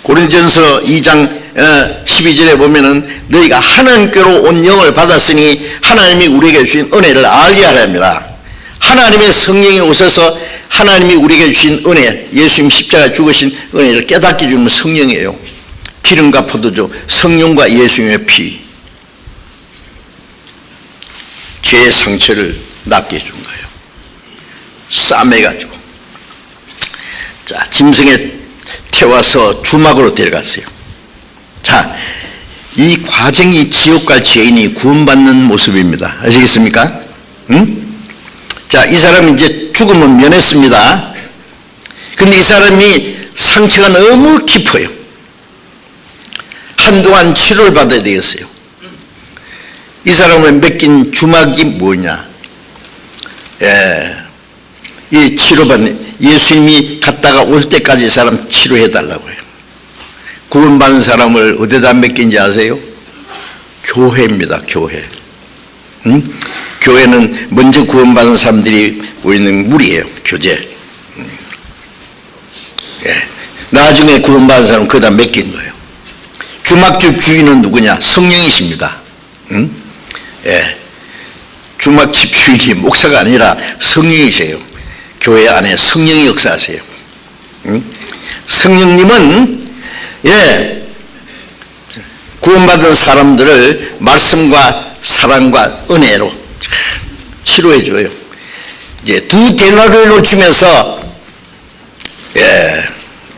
고린도전서 2장 12절에 보면은 너희가 하나님께로 온 영을 받았으니 하나님이 우리에게 주신 은혜를 알게 하랍니다. 하나님의 성령이 오셔서 하나님이 우리에게 주신 은혜, 예수님 십자가에 죽으신 은혜를 깨닫게 주는 성령이에요. 기름과 포도주, 성령과 예수님의 피, 죄의 상처를 낫게 해준 거예요. 싸매가지고. 자, 짐승에 태워서 주막으로 데려갔어요. 자, 이 과정이 지옥 갈 죄인이 구원받는 모습입니다. 아시겠습니까? 자, 이 사람이 이제 죽음은 면했습니다. 근데 이 사람이 상처가 너무 깊어요. 한동안 치료를 받아야 되겠어요. 이 사람을 맡긴 주막이 뭐냐? 이 치료받는, 예수님이 갔다가 올 때까지 이 사람 치료해 달라고 해요. 구원받은 사람을 어디다 맡긴지 아세요? 교회입니다. 교회. 교회는 먼저 구원받은 사람들이 모이는 무리예요. 교제. 나중에 구원받은 사람은 거기다 맡긴 거예요. 주막집 주인은 누구냐? 성령이십니다. 주막집 주인이 목사가 아니라 성령이세요. 교회 안에 성령이 역사하세요. 성령님은 구원받은 사람들을 말씀과 사랑과 은혜로 치료해 줘요. 이제 2데나리온을 주면서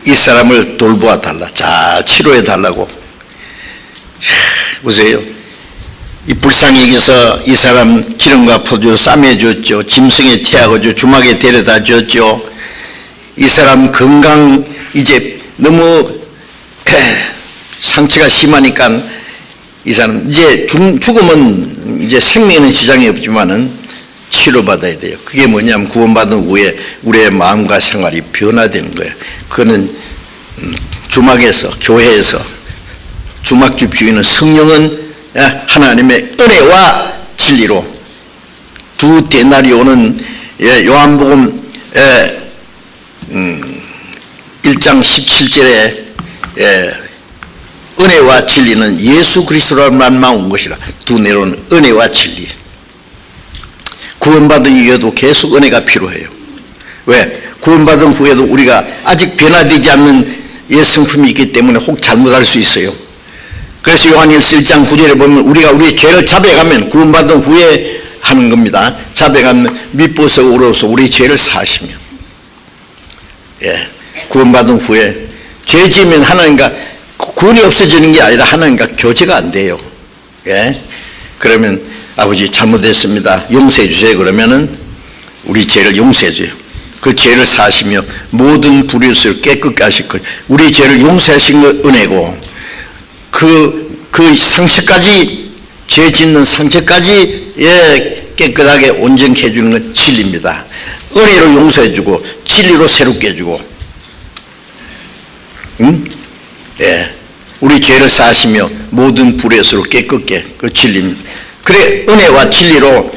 이 사람을 돌보아 달라. 자, 치료해 달라고. 보세요. 이 불쌍히 여기서 이 사람 기름과 포도 싸매 줬죠. 짐승에 태하고 주막에 데려다 줬죠. 이 사람 건강 이제 너무 상처가 심하니까 이 사람 이제 죽으면 이제 생명에는 지장이 없지만은 치료받아야 돼요. 그게 뭐냐면 구원받은 후에 우리의 마음과 생활이 변화되는 거예요. 그거는 주막에서, 교회에서 주막집 주인은 성령은 하나님의 은혜와 진리로 2데나리온은 요한복음 1장 17절에 은혜와 진리는 예수 그리스도로만 온 것이라. 2데나리온은 은혜와 진리. 구원받은 이후에도 계속 은혜가 필요해요. 왜? 구원받은 후에도 우리가 아직 변화되지 않는 성품이 있기 때문에 혹 잘못할 수 있어요. 그래서 요한일서 1장 9절에 보면 우리가 우리의 죄를 자백하면 구원받은 후에 하는 겁니다. 자백하면 밑보석으로서 우리 죄를 사하시며, 구원받은 후에 죄 지으면 하나님과 구원이 없어지는 게 아니라 하나님과 교제가 안 돼요. 그러면 아버지 잘못했습니다. 용서해 주세요. 그러면은 우리 죄를 용서해 줘요. 그 죄를 사하시며 모든 불의를 깨끗게 하실 거예요. 우리 죄를 용서하신 건 은혜고, 그 상처까지, 죄 짓는 상처까지 깨끗하게 온전케 해주는 건 진리입니다. 은혜로 용서해 주고 진리로 새롭게 해주고, 우리 죄를 사하시며 모든 불의를 깨끗게, 그 진리입니다. 그래, 은혜와 진리로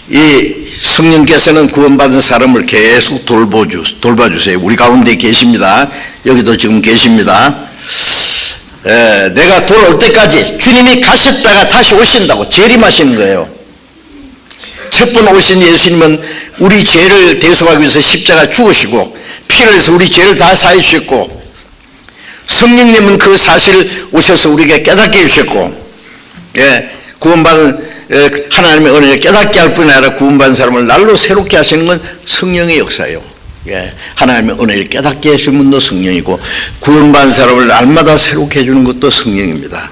이 성령께서는 구원받은 사람을 계속 돌봐주세요. 우리 가운데 계십니다. 여기도 지금 계십니다. 내가 돌아올 때까지, 주님이 가셨다가 다시 오신다고 재림하시는 거예요. 첫 번 오신 예수님은 우리 죄를 대속하기 위해서 십자가 죽으시고 피를 흘려서 우리 죄를 다 사해 주셨고, 성령님은 그 사실을 오셔서 우리에게 깨닫게 해주셨고, 구원받은 하나님의 은혜를 깨닫게 할 뿐 아니라 구원받은 사람을 날로 새롭게 하시는 건 성령의 역사예요. 하나님의 은혜를 깨닫게 해주는 분도 성령이고 구원받은 사람을 날마다 새롭게 해주는 것도 성령입니다.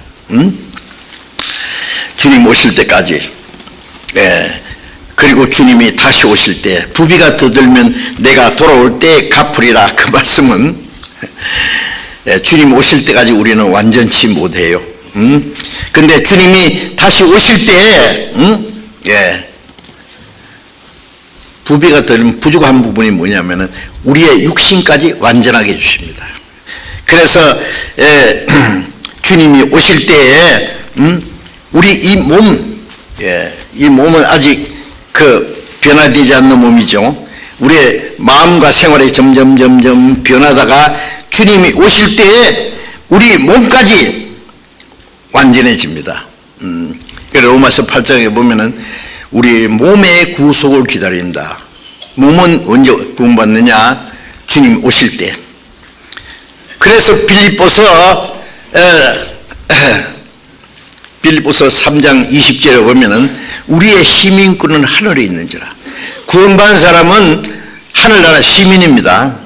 주님 오실 때까지. 그리고 주님이 다시 오실 때 부비가 더 들면 내가 돌아올 때 갚으리라. 그 말씀은 주님 오실 때까지 우리는 완전치 못해요. 근데 주님이 다시 오실 때 부비가 들면 부족한 부분이 뭐냐면은 우리의 육신까지 완전하게 해주십니다. 그래서 주님이 오실 때에 우리 이 몸은 아직 변화되지 않는 몸이죠. 우리의 마음과 생활이 점점 변하다가 주님이 오실 때에 우리 몸까지 완전해집니다. 그래서 로마서 8장에 보면은 우리 몸의 구속을 기다린다. 몸은 언제 구원받느냐? 주님 오실 때. 그래서 빌립보서 3장 20절에 보면은 우리의 시민권은 하늘에 있는지라. 구원받은 사람은 하늘나라 시민입니다.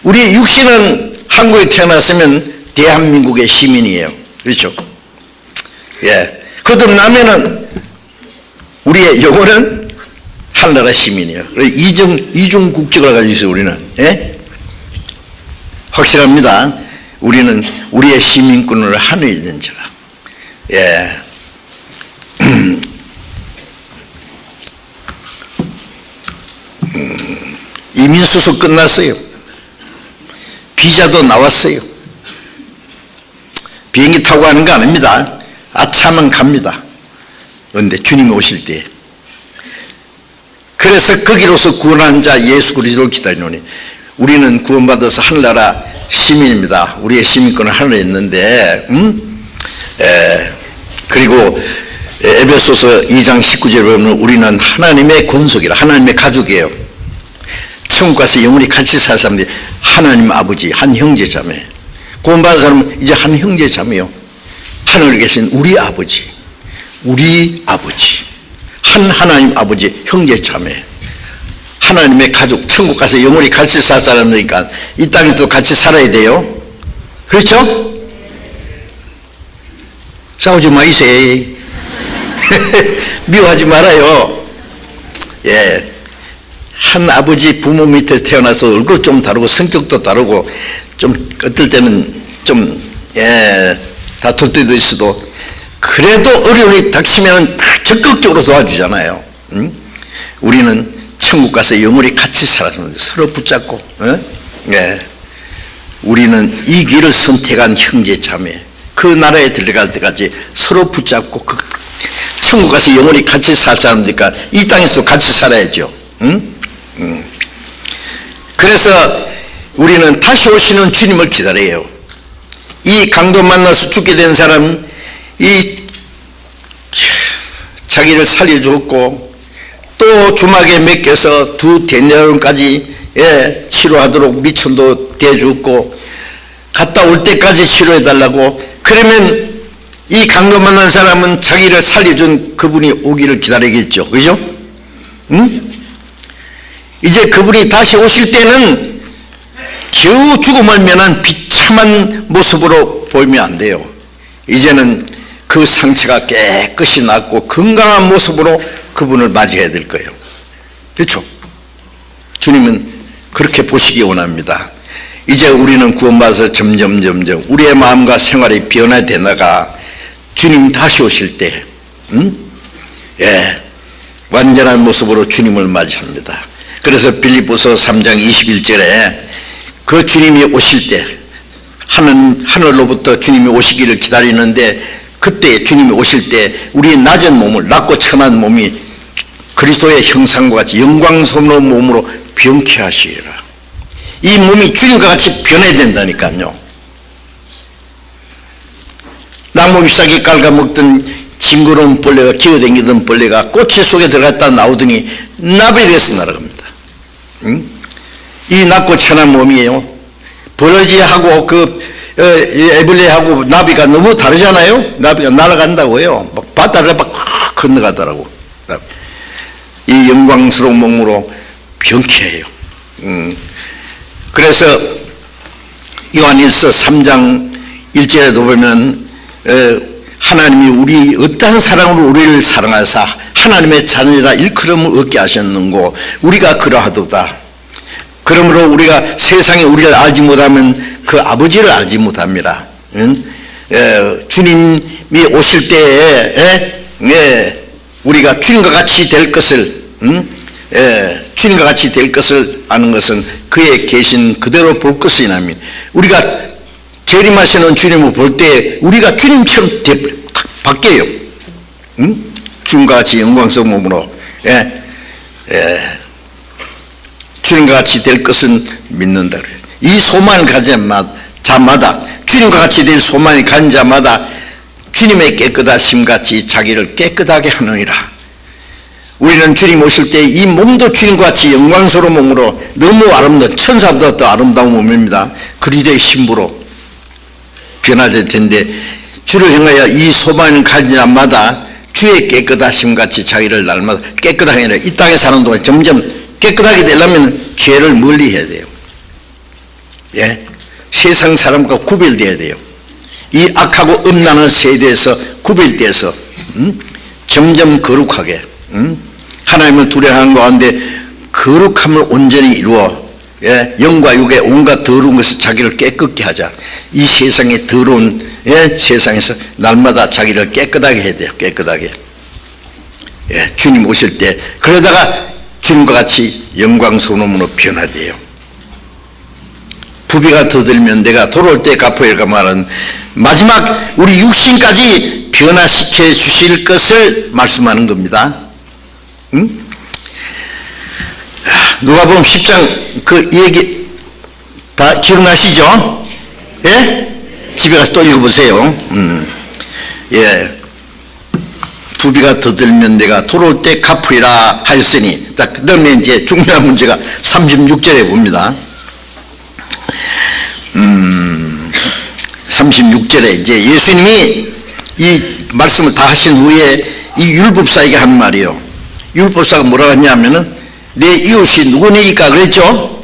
우리의 육신은 한국에 태어났으면 대한민국의 시민이에요. 그렇죠? 거듭나면은 우리의 영혼은 하늘나라 시민이에요. 이중 국적을 가지고 있어요. 우리는. 확실합니다. 우리는 우리의 시민권을 하늘에 있는지라. 이민수속 끝났어요. 비자도 나왔어요. 비행기 타고 가는 거 아닙니다. 아차만 갑니다. 그런데 주님이 오실 때. 그래서 거기로서 구원한 자 예수 그리스도를 기다리노니 우리는 구원받아서 하늘나라 시민입니다. 우리의 시민권은 하늘에 있는데 그리고 에베소서 2장 19절에 보면 우리는 하나님의 권속이라. 하나님의 가족이에요. 천국 가서 영원히 같이 살 사람들이 하나님 아버지, 한 형제 자매. 구원받은 사람은 이제 한 형제 자매요. 하늘에 계신 우리 아버지, 한 하나님 아버지, 형제 자매. 하나님의 가족, 천국 가서 영원히 같이 살 사람이니까 이 땅에도 같이 살아야 돼요. 그렇죠? 싸우지 마이세요. 미워하지 말아요. 한 아버지 부모 밑에 태어나서 얼굴 좀 다르고 성격도 다르고 좀 어떨 때는 좀 다툴 때도 있어도 그래도 어려움이 닥치면 적극적으로 도와주잖아요. 우리는 천국 가서 영원히 같이 살았는데 서로 붙잡고 우리는 이 길을 선택한 형제 자매, 그 나라에 들어갈 때까지 서로 붙잡고 천국 가서 영원히 같이 살 사람이니까 이 땅에서도 같이 살아야죠. 그래서 우리는 다시 오시는 주님을 기다려요. 이 강도 만나서 죽게 된 사람, 자기를 살려주었고 또 주막에 맡겨서 2데나리온까지 치료하도록 미천도 대주었고 갔다 올 때까지 치료해달라고. 그러면 이 강도 만난 사람은 자기를 살려준 그분이 오기를 기다리겠죠. 그죠? 이제 그분이 다시 오실 때는 겨우 죽음을 면한 비참한 모습으로 보이면 안 돼요. 이제는 그 상처가 깨끗이 낫고 건강한 모습으로 그분을 맞이해야 될 거예요. 그렇죠? 주님은 그렇게 보시기 원합니다. 이제 우리는 구원받아서 점점 우리의 마음과 생활이 변화되다가 주님 다시 오실 때 완전한 모습으로 주님을 맞이합니다. 그래서 빌립보서 3장 21절에 그 주님이 오실 때 하늘로부터 주님이 오시기를 기다리는데 그때 주님이 오실 때 우리의 낮은 몸을, 낮고 천한 몸이 그리스도의 형상과 같이 영광스러운 몸으로 변케 하시리라. 이 몸이 주님과 같이 변해야 된다니까요. 나무 잎사귀 깔아먹던 징그러운 벌레가, 기어다니던 벌레가 꼬치 속에 들어갔다 나오더니 나비에 대해서 날아갑니다. 이 낮고 천한 몸이에요. 버러지하고 에블레하고 나비가 너무 다르잖아요. 나비가 날아간다고요. 막 바다를 막 건너가더라고. 이 영광스러운 몸으로 병쾌해요. 그래서 요한일서 3장 1절에도 보면 하나님이 우리 어떠한 사랑으로 우리를 사랑하사 하나님의 자녀라 일컬음을 얻게 하셨는고 우리가 그러하도다. 그러므로 우리가 세상에 우리를 알지 못하면 그 아버지를 알지 못합니다. 주님이 오실 때에 우리가 주님과 같이 될 것을 주님과 같이 될 것을 아는 것은 그의 계신 그대로 볼 것이나니 우리가 재림하시는 주님을 볼 때 우리가 주님처럼 바뀌어요. 주님과 같이 영광스러운 몸으로 주님과 같이 될 것은 믿는다. 이 소망을 가진 자마다 주님과 같이 될 소망이 가진 자마다 주님의 깨끗하심 같이 자기를 깨끗하게 하느니라. 우리는 주님 오실 때 이 몸도 주님과 같이 영광스러운 몸으로 너무 아름다운 천사보다 더 아름다운 몸입니다. 그리스도의 신부로 변화될 텐데 주를 향하여 이 소망을 가진 자마다 주의 깨끗하심 같이 자기를 날마다 깨끗하게 해라. 이 땅에 사는 동안 점점 깨끗하게 되려면 죄를 멀리해야 돼요. 세상 사람과 구별돼야 돼요. 이 악하고 음란한 세대에서 구별돼서 점점 거룩하게 하나님을 두려워하는 가운데 거룩함을 온전히 이루어 영과 육의 온갖 더러운 것을 자기를 깨끗게 하자. 이 세상에 더러운 세상에서 날마다 자기를 깨끗하게 해야 돼요. 깨끗하게. 주님 오실 때 그러다가 주님과 같이 영광스러운 몸으로 변화돼요. 부비가 더들면 내가 돌아올 때 갚아야가 말은 마지막 우리 육신까지 변화시켜 주실 것을 말씀하는 겁니다. 누가복음 10장 그 얘기 다 기억나시죠? 집에 가서 또 읽어보세요. 부비가 더들면 내가 돌아올 때 갚으리라 하였으니, 그 다음에 이제 중요한 문제가 36절에 봅니다. 36절에 이제 예수님이 이 말씀을 다 하신 후에 이 율법사에게 한 말이에요. 율법사가 뭐라고 했냐면은 내 이웃이 누구니까 그랬죠?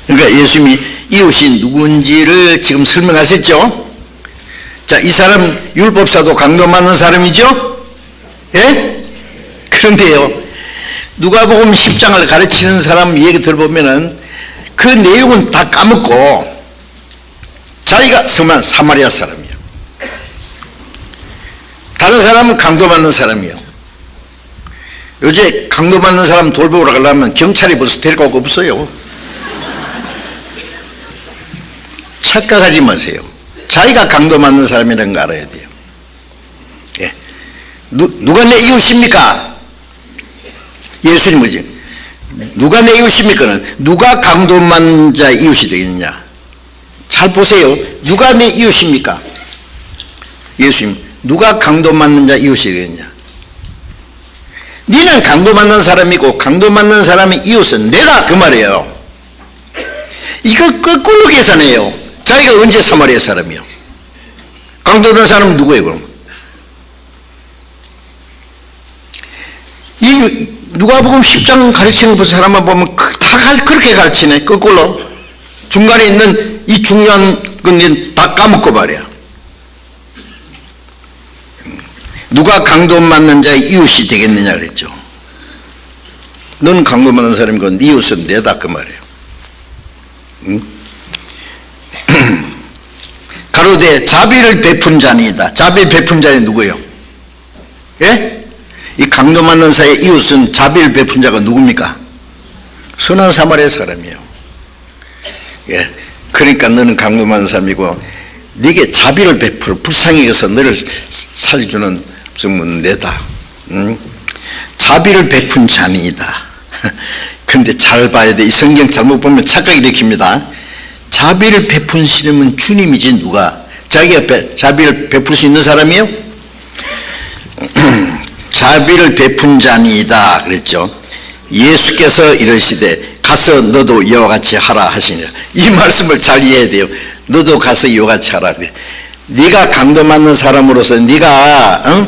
그러니까 예수님이 이웃이 누군지를 지금 설명하셨죠? 자, 이 사람 율법사도 강도맞는 사람이죠? 그런데요, 누가복음 10장을 가르치는 사람 얘기 들어보면은 그 내용은 다 까먹고 자기가 성만 사마리아 사람이에요. 다른 사람은 강도맞는 사람이에요. 요새 강도맞는 사람 돌보러 가려면 경찰이 벌써 데리고 오고 없어요. 착각하지 마세요. 자기가 강도맞는 사람이라는 거 알아야 돼요. 누가 내 이웃입니까? 예수님이지. 누가 내 이웃입니까? 누가 강도맞는 자의 이웃이 되겠느냐? 잘 보세요. 누가 내 이웃입니까? 예수님. 누가 강도맞는 자 이웃이 되겠냐? 니는 강도맞는 사람이고 강도맞는 사람의 이웃은 내다 그 말이에요. 이거 거꾸로 계산해요. 자기가 언제 사마리아 사람이요? 강도된 사람은 누구예요 그럼? 이 누가복음 10장 가르치는 사람만 보면 다 그렇게 가르치네. 거꾸로. 중간에 있는 이 중요한 건 다 까먹고 말이야. 누가 강도 맞는 자의 이웃이 되겠느냐 그랬죠. 너는 강도 맞는 사람이고 네 이웃은 내다 그 말이에요. 가로되 자비를 베푼 자니이다. 자비 베푼 자는 누구예요? 이 강도 맞는 자의 이웃은 자비를 베푼 자가 누굽니까? 선한 사마리아 사람이에요. 그러니까 너는 강도 맞는 사람이고 네게 자비를 베풀어 불쌍히 여겨서 너를 살려주는 증문 내다. 자비를 베푼 자니이다. 근데 잘 봐야 돼. 이 성경 잘못 보면 착각이 일으킵니다. 자비를 베푼시려면 주님이지 누가? 자기가 자비를 베풀 수 있는 사람이요? 자비를 베푼 자니이다 그랬죠. 예수께서 이러시되 가서 너도 이와 같이 하라 하시니라. 이 말씀을 잘 이해해야 돼요. 너도 가서 이와 같이 하라. 네가 강도 맞는 사람으로서 네가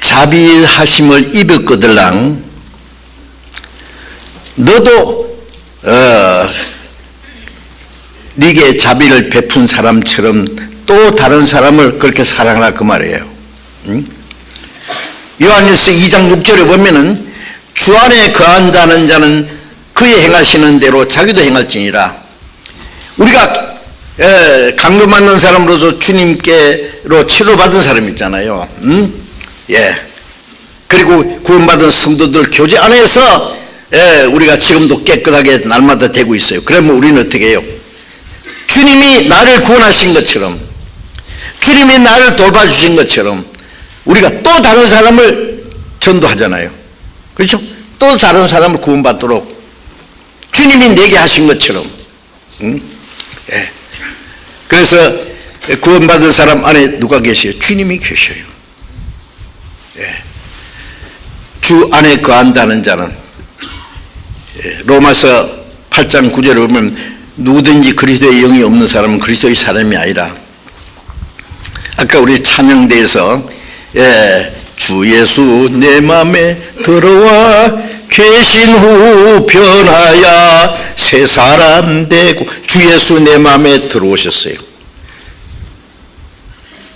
자비하심을 입었거들랑 네게 자비를 베푼 사람처럼 또 다른 사람을 그렇게 사랑하라 그 말이에요. 요한일서 2장 6절에 보면은 주 안에 거한다는 자는 그의 행하시는 대로 자기도 행할지니라. 우리가 강도받는 사람으로서 주님께로 치료받은 사람 있잖아요. 예. 그리고 구원받은 성도들 교제 안에서 우리가 지금도 깨끗하게 날마다 되고 있어요. 그러면 우리는 어떻게 해요? 주님이 나를 구원하신 것처럼, 주님이 나를 돌봐주신 것처럼 우리가 또 다른 사람을 전도하잖아요. 그렇죠? 또 다른 사람을 구원받도록 주님이 내게 하신 것처럼. 예. 그래서 구원받은 사람 안에 누가 계셔요? 주님이 계셔요. 예. 주 안에 거한다는 자는, 로마서 8장 9절에 보면 누구든지 그리스도의 영이 없는 사람은 그리스도의 사람이 아니라, 아까 우리 찬양대에서 주 예수 내 맘에 들어와 계신 후 변하여 새 사람 되고, 주 예수 내 맘에 들어오셨어요.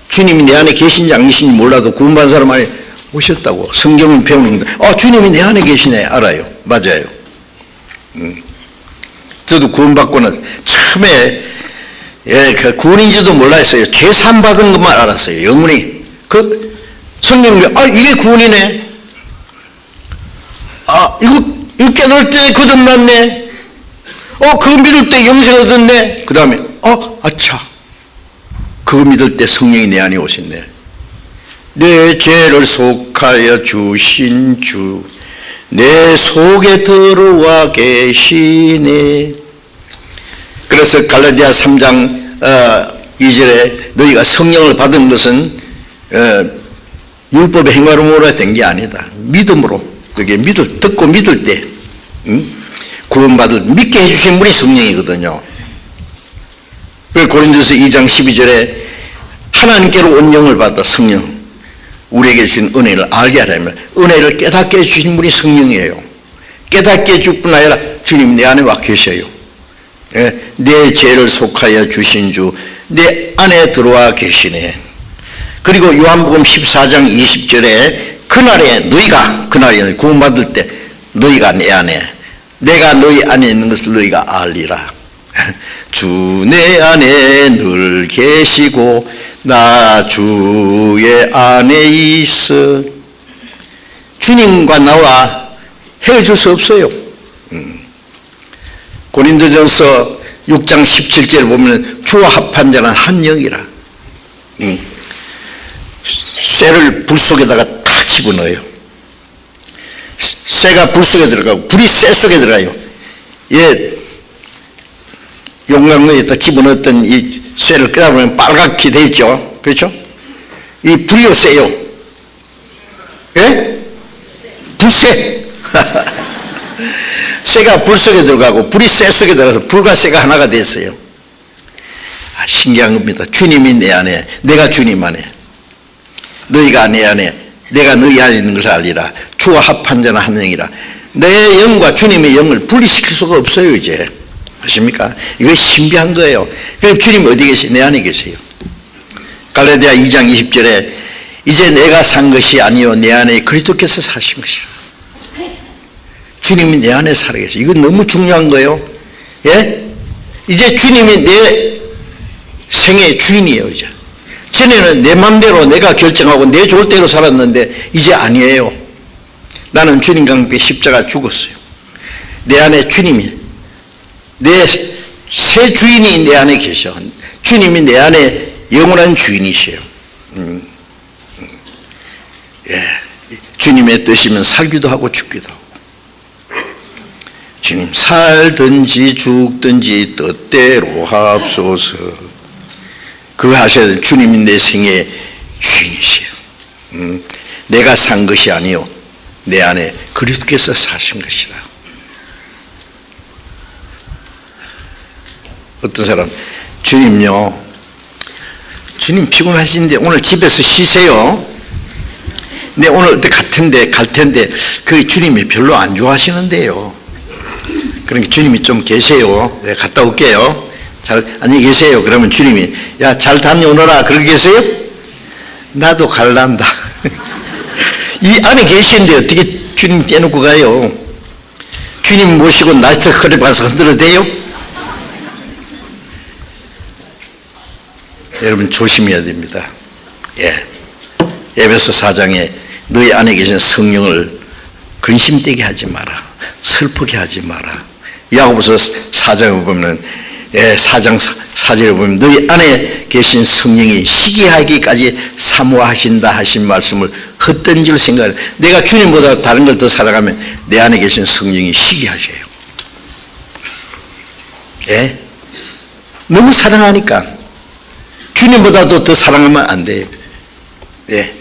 주님이 내 안에 계신지 안 계신지 몰라도 구원받은 사람 안에 오셨다고 성경을 배우는데, 주님이 내 안에 계시네. 알아요. 맞아요. 저도 구원받고는 처음에 그 구원인지도 몰랐어요. 죄 산 받은 것만 알았어요. 영원히. 그 성경이 이게 구원이네. 이거 깨달을 때 거듭났네. 그거 믿을 때 영생 얻었네. 그 다음에 아차, 그거 믿을 때 성령이 내 안에 오셨네. 내 죄를 속하여 주신 주 내 속에 들어와 계시네. 그래서 갈라디아 3장 2절에 너희가 성령을 받은 것은 율법의 행함으로 된 게 아니다. 믿음으로. 그게 듣고 믿을 때 구원받을 믿게 해주신 분이 성령이거든요. 고린도서 2장 12절에 하나님께로 온 영을 받아 성령, 우리에게 주신 은혜를 알게 하려면 은혜를 깨닫게 해주신 분이 성령이에요. 깨닫게 해줄 뿐 아니라 주님 내 안에 와 계셔요. 내 죄를 속하여 주신 주 내 안에 들어와 계시네. 그리고 요한복음 14장 20절에 그날에 구원받을 때 너희가 내 안에, 내가 너희 안에 있는 것을 너희가 알리라. 주 내 안에 늘 계시고 나 주의 안에 있어. 주님과 나와 헤어질 수 없어요. 고린도전서 6장 17절에 보면 주와 합한 자는 한 영이라. 쇠를 불 속에다가 탁 집어넣어요. 쇠가 불 속에 들어가고 불이 쇠 속에 들어가요. 용광로에다 집어넣었던 이 쇠를 끄다보면 빨갛게 돼 있죠. 그렇죠? 이 불이요, 쇠요? 예? 불쇠. 쇠가 불 속에 들어가고 불이 쇠 속에 들어가서 불과 쇠가 하나가 됐어요. 신기한 겁니다. 주님이 내 안에, 내가 주님 안에, 너희가 내 안에, 내가 너희 안에 있는 것을 알리라. 주와 합한 자는 한 영이라. 내 영과 주님의 영을 분리시킬 수가 없어요, 이제. 아십니까? 이거 신비한 거예요. 그럼 주님 어디 계세요? 내 안에 계세요. 갈라디아 2장 20절에 이제 내가 산 것이 아니요 내 안에 그리스도께서 사신 것이라. 주님이 내 안에 살아계세요. 이건 너무 중요한 거예요. 예? 이제 주님이 내 생의 주인이에요. 이제 전에는 내 맘대로 내가 결정하고 내 좋을 대로 살았는데 이제 아니에요. 나는 주님과 함께 십자가 죽었어요. 내 안에 주님이, 내 새 주인이 내 안에 계셔. 주님이 내 안에 영원한 주인이세요. 예. 주님의 뜻이면 살기도 하고 죽기도 하고. 주님, 살든지 죽든지 뜻대로 하옵소서. 그거 하셔야 돼요. 주님이 내 생의 주인이세요. 내가 산 것이 아니요 내 안에 그리스도께서 사신 것이라. 어떤 사람, 주님요, 주님 피곤하신데 오늘 집에서 쉬세요. 네, 오늘 갈 텐데 그 주님이 별로 안 좋아하시는데요. 그러니까 주님이 좀 계세요. 네, 갔다 올게요. 잘 안녕히 계세요. 그러면 주님이 야, 잘 다녀오너라. 그러고 계세요? 나도 갈란다. 이 안에 계시는데 어떻게 주님 떼놓고 가요? 주님 모시고 나한테 그래 봐서 흔들어도 돼요? 여러분 조심해야 됩니다. 예. 에베소 4장에 너희 안에 계신 성령을 근심되게 하지 마라. 슬프게 하지 마라. 야고보서 4장에 보면 4장 4절에 보면 너희 안에 계신 성령이 시기하기까지 사모하신다 하신 말씀을 헛된 줄 생각해. 내가 주님보다 다른 걸 더 사랑하면 내 안에 계신 성령이 시기하셔요. 예? 너무 사랑하니까 주님보다도 더 사랑하면 안 돼요. 예.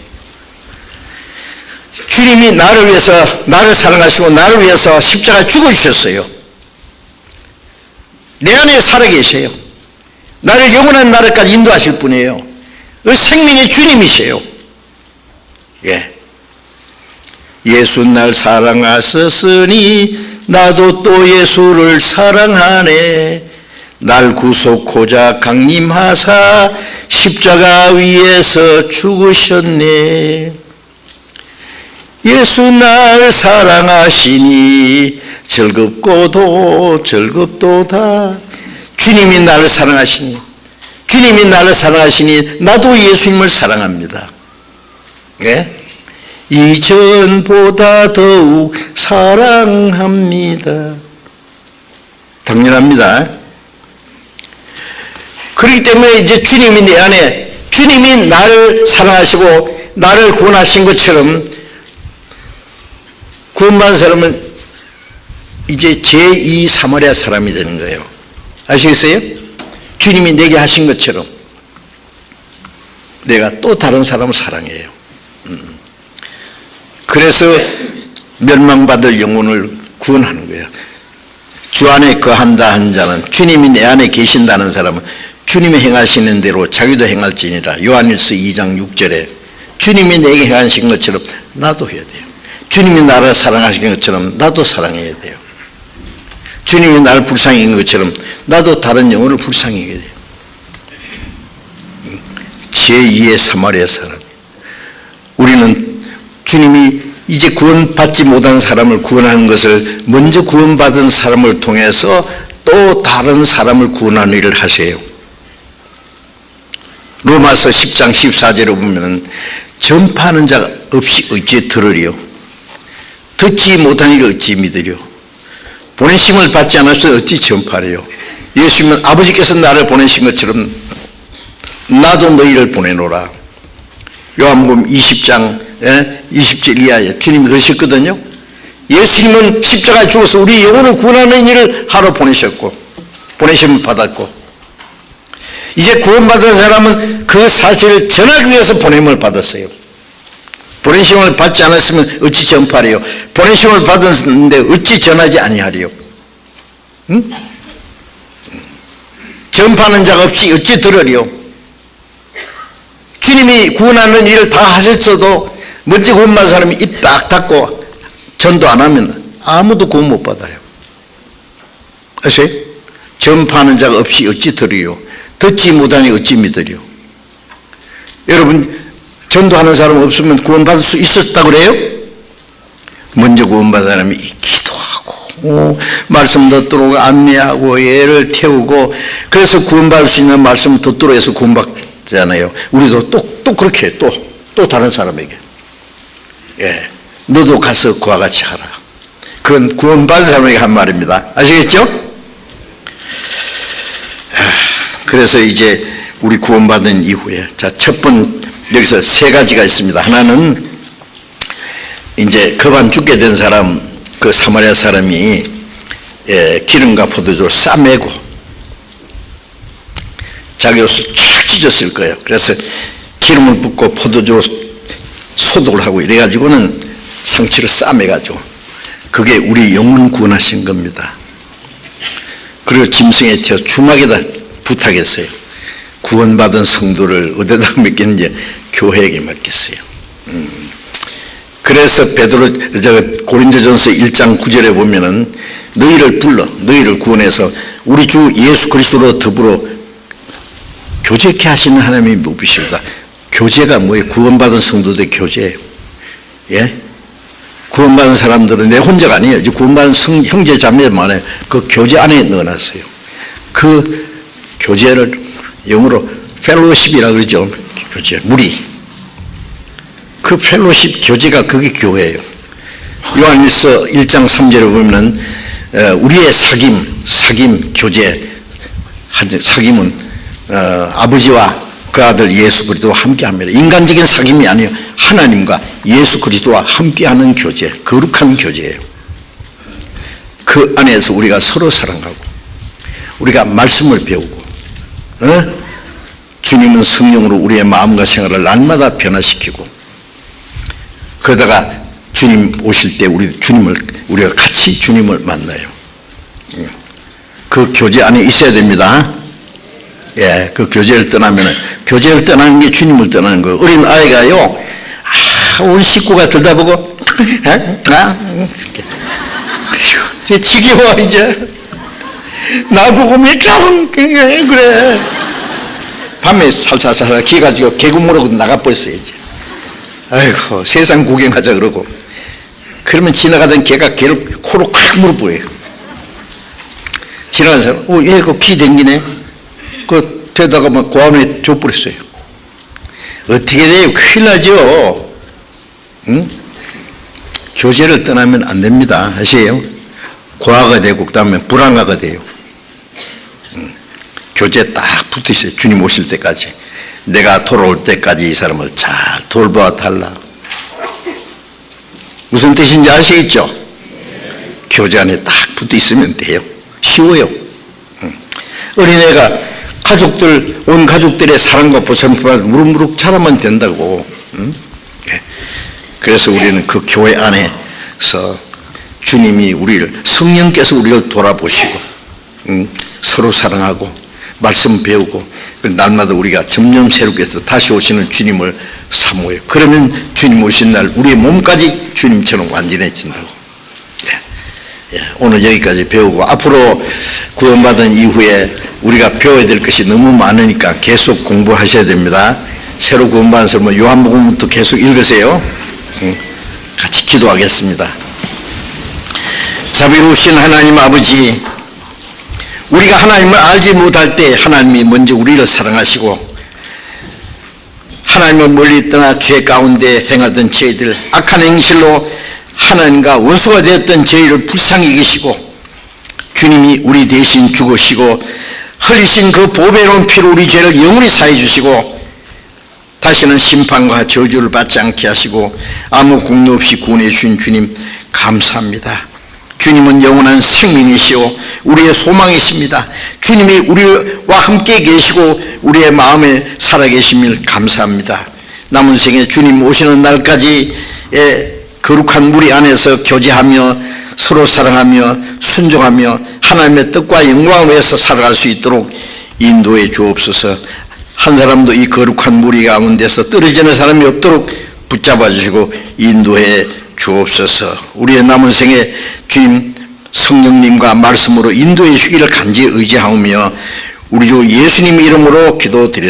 주님이 나를 위해서, 나를 사랑하시고 나를 위해서 십자가에 죽어주셨어요. 내 안에 살아계세요. 나를 영원한 나라까지 인도하실 분이에요. 그 생명의 주님이세요. 예. 예수 날 사랑하셨으니 나도 또 예수를 사랑하네. 날 구속하자 강림하사 십자가 위에서 죽으셨네. 예수 날 사랑하시니 즐겁고도 즐겁도다. 주님이 나를 사랑하시니, 주님이 나를 사랑하시니 나도 예수님을 사랑합니다. 예? 이전보다 더욱 사랑합니다. 당연합니다. 그렇기 때문에 이제 주님이 내 안에, 주님이 나를 사랑하시고 나를 구원하신 것처럼 구원받은 사람은 이제 제2 사마리아 사람이 되는 거예요. 아시겠어요? 주님이 내게 하신 것처럼 내가 또 다른 사람을 사랑해요. 그래서 멸망받을 영혼을 구원하는 거예요. 주 안에 거한다 한 자는, 주님이 내 안에 계신다는 사람은 주님이 행하시는 대로 자기도 행할지니라. 요한일서 2장 6절에 주님이 내게 행하신 것처럼 나도 해야 돼요. 주님이 나를 사랑하신 것처럼 나도 사랑해야 돼요. 주님이 나를 불쌍히 한 것처럼 나도 다른 영혼을 불쌍히 해야 돼요. 제2의 사마리아 사람. 우리는 주님이 이제 구원받지 못한 사람을 구원하는 것을 먼저 구원받은 사람을 통해서 또 다른 사람을 구원하는 일을 하세요. 로마서 10장 14절에 보면 전파하는 자가 없이 어찌 들으리요? 듣지 못한 일을 어찌 믿으려? 보내심을 받지 않았으면 어찌 전파하려? 예수님은 아버지께서 나를 보내신 것처럼 나도 너희를 보내노라. 요한복음 20장 20절 이하에 주님이 그러셨거든요. 예수님은 십자가에 죽어서 우리 영혼을 구원하는 일을 하러 보내셨고 보내심을 받았고 이제 구원받은 사람은 그 사실을 전하기 위해서 보냄을 받았어요. 보내심을 받지 않았으면 어찌 전파하리요? 보내심을 받았는데 어찌 전하지 아니하리요? 응? 전파하는 자가 없이 어찌 들으리요? 주님이 구원하는 일을 다 하셨어도 먼저 구원받은 사람이 입 딱 닫고 전도 안 하면 아무도 구원 못 받아요. 아세요? 전파하는 자가 없이 어찌 들으리요? 듣지 못하니 어찌 믿으리요? 여러분, 전도하는 사람 없으면 구원받을 수 있었다 그래요? 먼저 구원받은 사람이 기도하고 말씀 듣도록 안내하고 애를 태우고 그래서 구원받을 수 있는 말씀 듣도록 해서 구원받잖아요. 우리도 또 그렇게 해. 또 다른 사람에게 예, 너도 가서 그와 같이 하라. 그건 구원받은 사람에게 한 말입니다. 아시겠죠? 그래서 이제 우리 구원받은 이후에 첫 번 여기서 세 가지가 있습니다. 하나는 이제 급한 죽게 된 사람, 그 사마리아 사람이 기름과 포도주를 싸매고 자기 옷을 쫙 찢었을 거예요. 그래서 기름을 붓고 포도주로 소독을 하고 이래가지고는 상처를 싸매가지고 그게 우리 영혼 구원하신 겁니다. 그리고 짐승에 태워 주막에다 부탁했어요. 구원받은 성도를 어디다 맡겼는지 교회에게 맡겼어요. 그래서 고린도전서 1장 9절에 보면은 너희를 구원해서 우리 주 예수 그리스도로 더불어 교제케 하시는 하나님이 누구시다. 교제가 뭐예요? 구원받은 성도들의 교제예요. 예? 구원받은 사람들은 내 혼자가 아니에요. 이제 구원받은 형제 자매만에 그 교제 안에 넣어놨어요. 그 교제를 영어로 펠로십이라고 그러죠. 교제, 무리. 그 펠로십 교제가 그게 교회예요. 요한일서 1장 3절에 보면은 우리의 사귐 교제, 사귐은 아버지와 그 아들 예수 그리스도와 함께합니다. 인간적인 사귐이 아니에요. 하나님과 예수 그리스도와 함께하는 교제, 거룩한 교제예요. 그 안에서 우리가 서로 사랑하고 우리가 말씀을 배우고 주님은 성령으로 우리의 마음과 생활을 날마다 변화시키고 그러다가 주님 오실 때 우리가 같이 주님을 만나요. 그 교제 안에 있어야 됩니다. 예, 그 교제를 교제를 떠나는 게 주님을 떠나는 거예요. 어린 아이가요, 온 식구가 들다 보고, 이제 지겨워, 이제. 나보고 그래. 밤에 살살살살 기가지고 개구멍으로 나가버렸어요, 이제. 아이고, 세상 구경하자 그러고. 그러면 지나가던 개가 걔를 코로 콱 물어버려요. 지나가는 사람, 얘 그 키 댕기네. 그 되다가 막 고함에 줘버렸어요. 어떻게 돼요? 큰일 나죠. 응? 교제를 떠나면 안 됩니다. 아시에요? 고아가 되고 그다음에 불안가가 돼요. 교제에 딱 붙어 있어요. 주님 오실 때까지. 내가 돌아올 때까지 이 사람을 잘 돌보아 달라. 무슨 뜻인지 아시겠죠? 교제 안에 딱 붙어 있으면 돼요. 쉬워요. 어린애가 온 가족들의 사랑과 보살핌을 무럭무럭 자라면 된다고. 그래서 우리는 그 교회 안에서 주님이 성령께서 우리를 돌아보시고, 서로 사랑하고, 말씀 배우고, 날마다 우리가 점점 새롭게 해서 다시 오시는 주님을 사모해요. 그러면 주님 오신 날 우리의 몸까지 주님처럼 완전해진다고. 오늘 여기까지 배우고 앞으로 구원받은 이후에 우리가 배워야 될 것이 너무 많으니까 계속 공부하셔야 됩니다. 새로 구원받은 사람은 요한복음부터 계속 읽으세요. 같이 기도하겠습니다. 자비로우신 하나님 아버지, 우리가 하나님을 알지 못할 때 하나님이 먼저 우리를 사랑하시고 하나님을 멀리 떠나 죄 가운데 행하던 저희들, 악한 행실로 하나님과 원수가 되었던 저희를 불쌍히 여기시고 주님이 우리 대신 죽으시고 흘리신 그 보배로운 피로 우리 죄를 영원히 사해 주시고 다시는 심판과 저주를 받지 않게 하시고 아무 공로 없이 구원해 주신 주님 감사합니다. 주님은 영원한 생명이시오 우리의 소망이십니다. 주님이 우리와 함께 계시고 우리의 마음에 살아계심을 감사합니다. 남은 생에 주님 오시는 날까지 거룩한 무리 안에서 교제하며 서로 사랑하며 순종하며 하나님의 뜻과 영광을 위해서 살아갈 수 있도록 인도해 주옵소서. 한 사람도 이 거룩한 무리 가운데서 떨어지는 사람이 없도록 붙잡아 주시고 인도해 주옵소서. 우리의 남은 생에 주님 성령님과 말씀으로 인도해 주기를 간절히 의지하며 우리 주 예수님 이름으로 기도드렸습니다.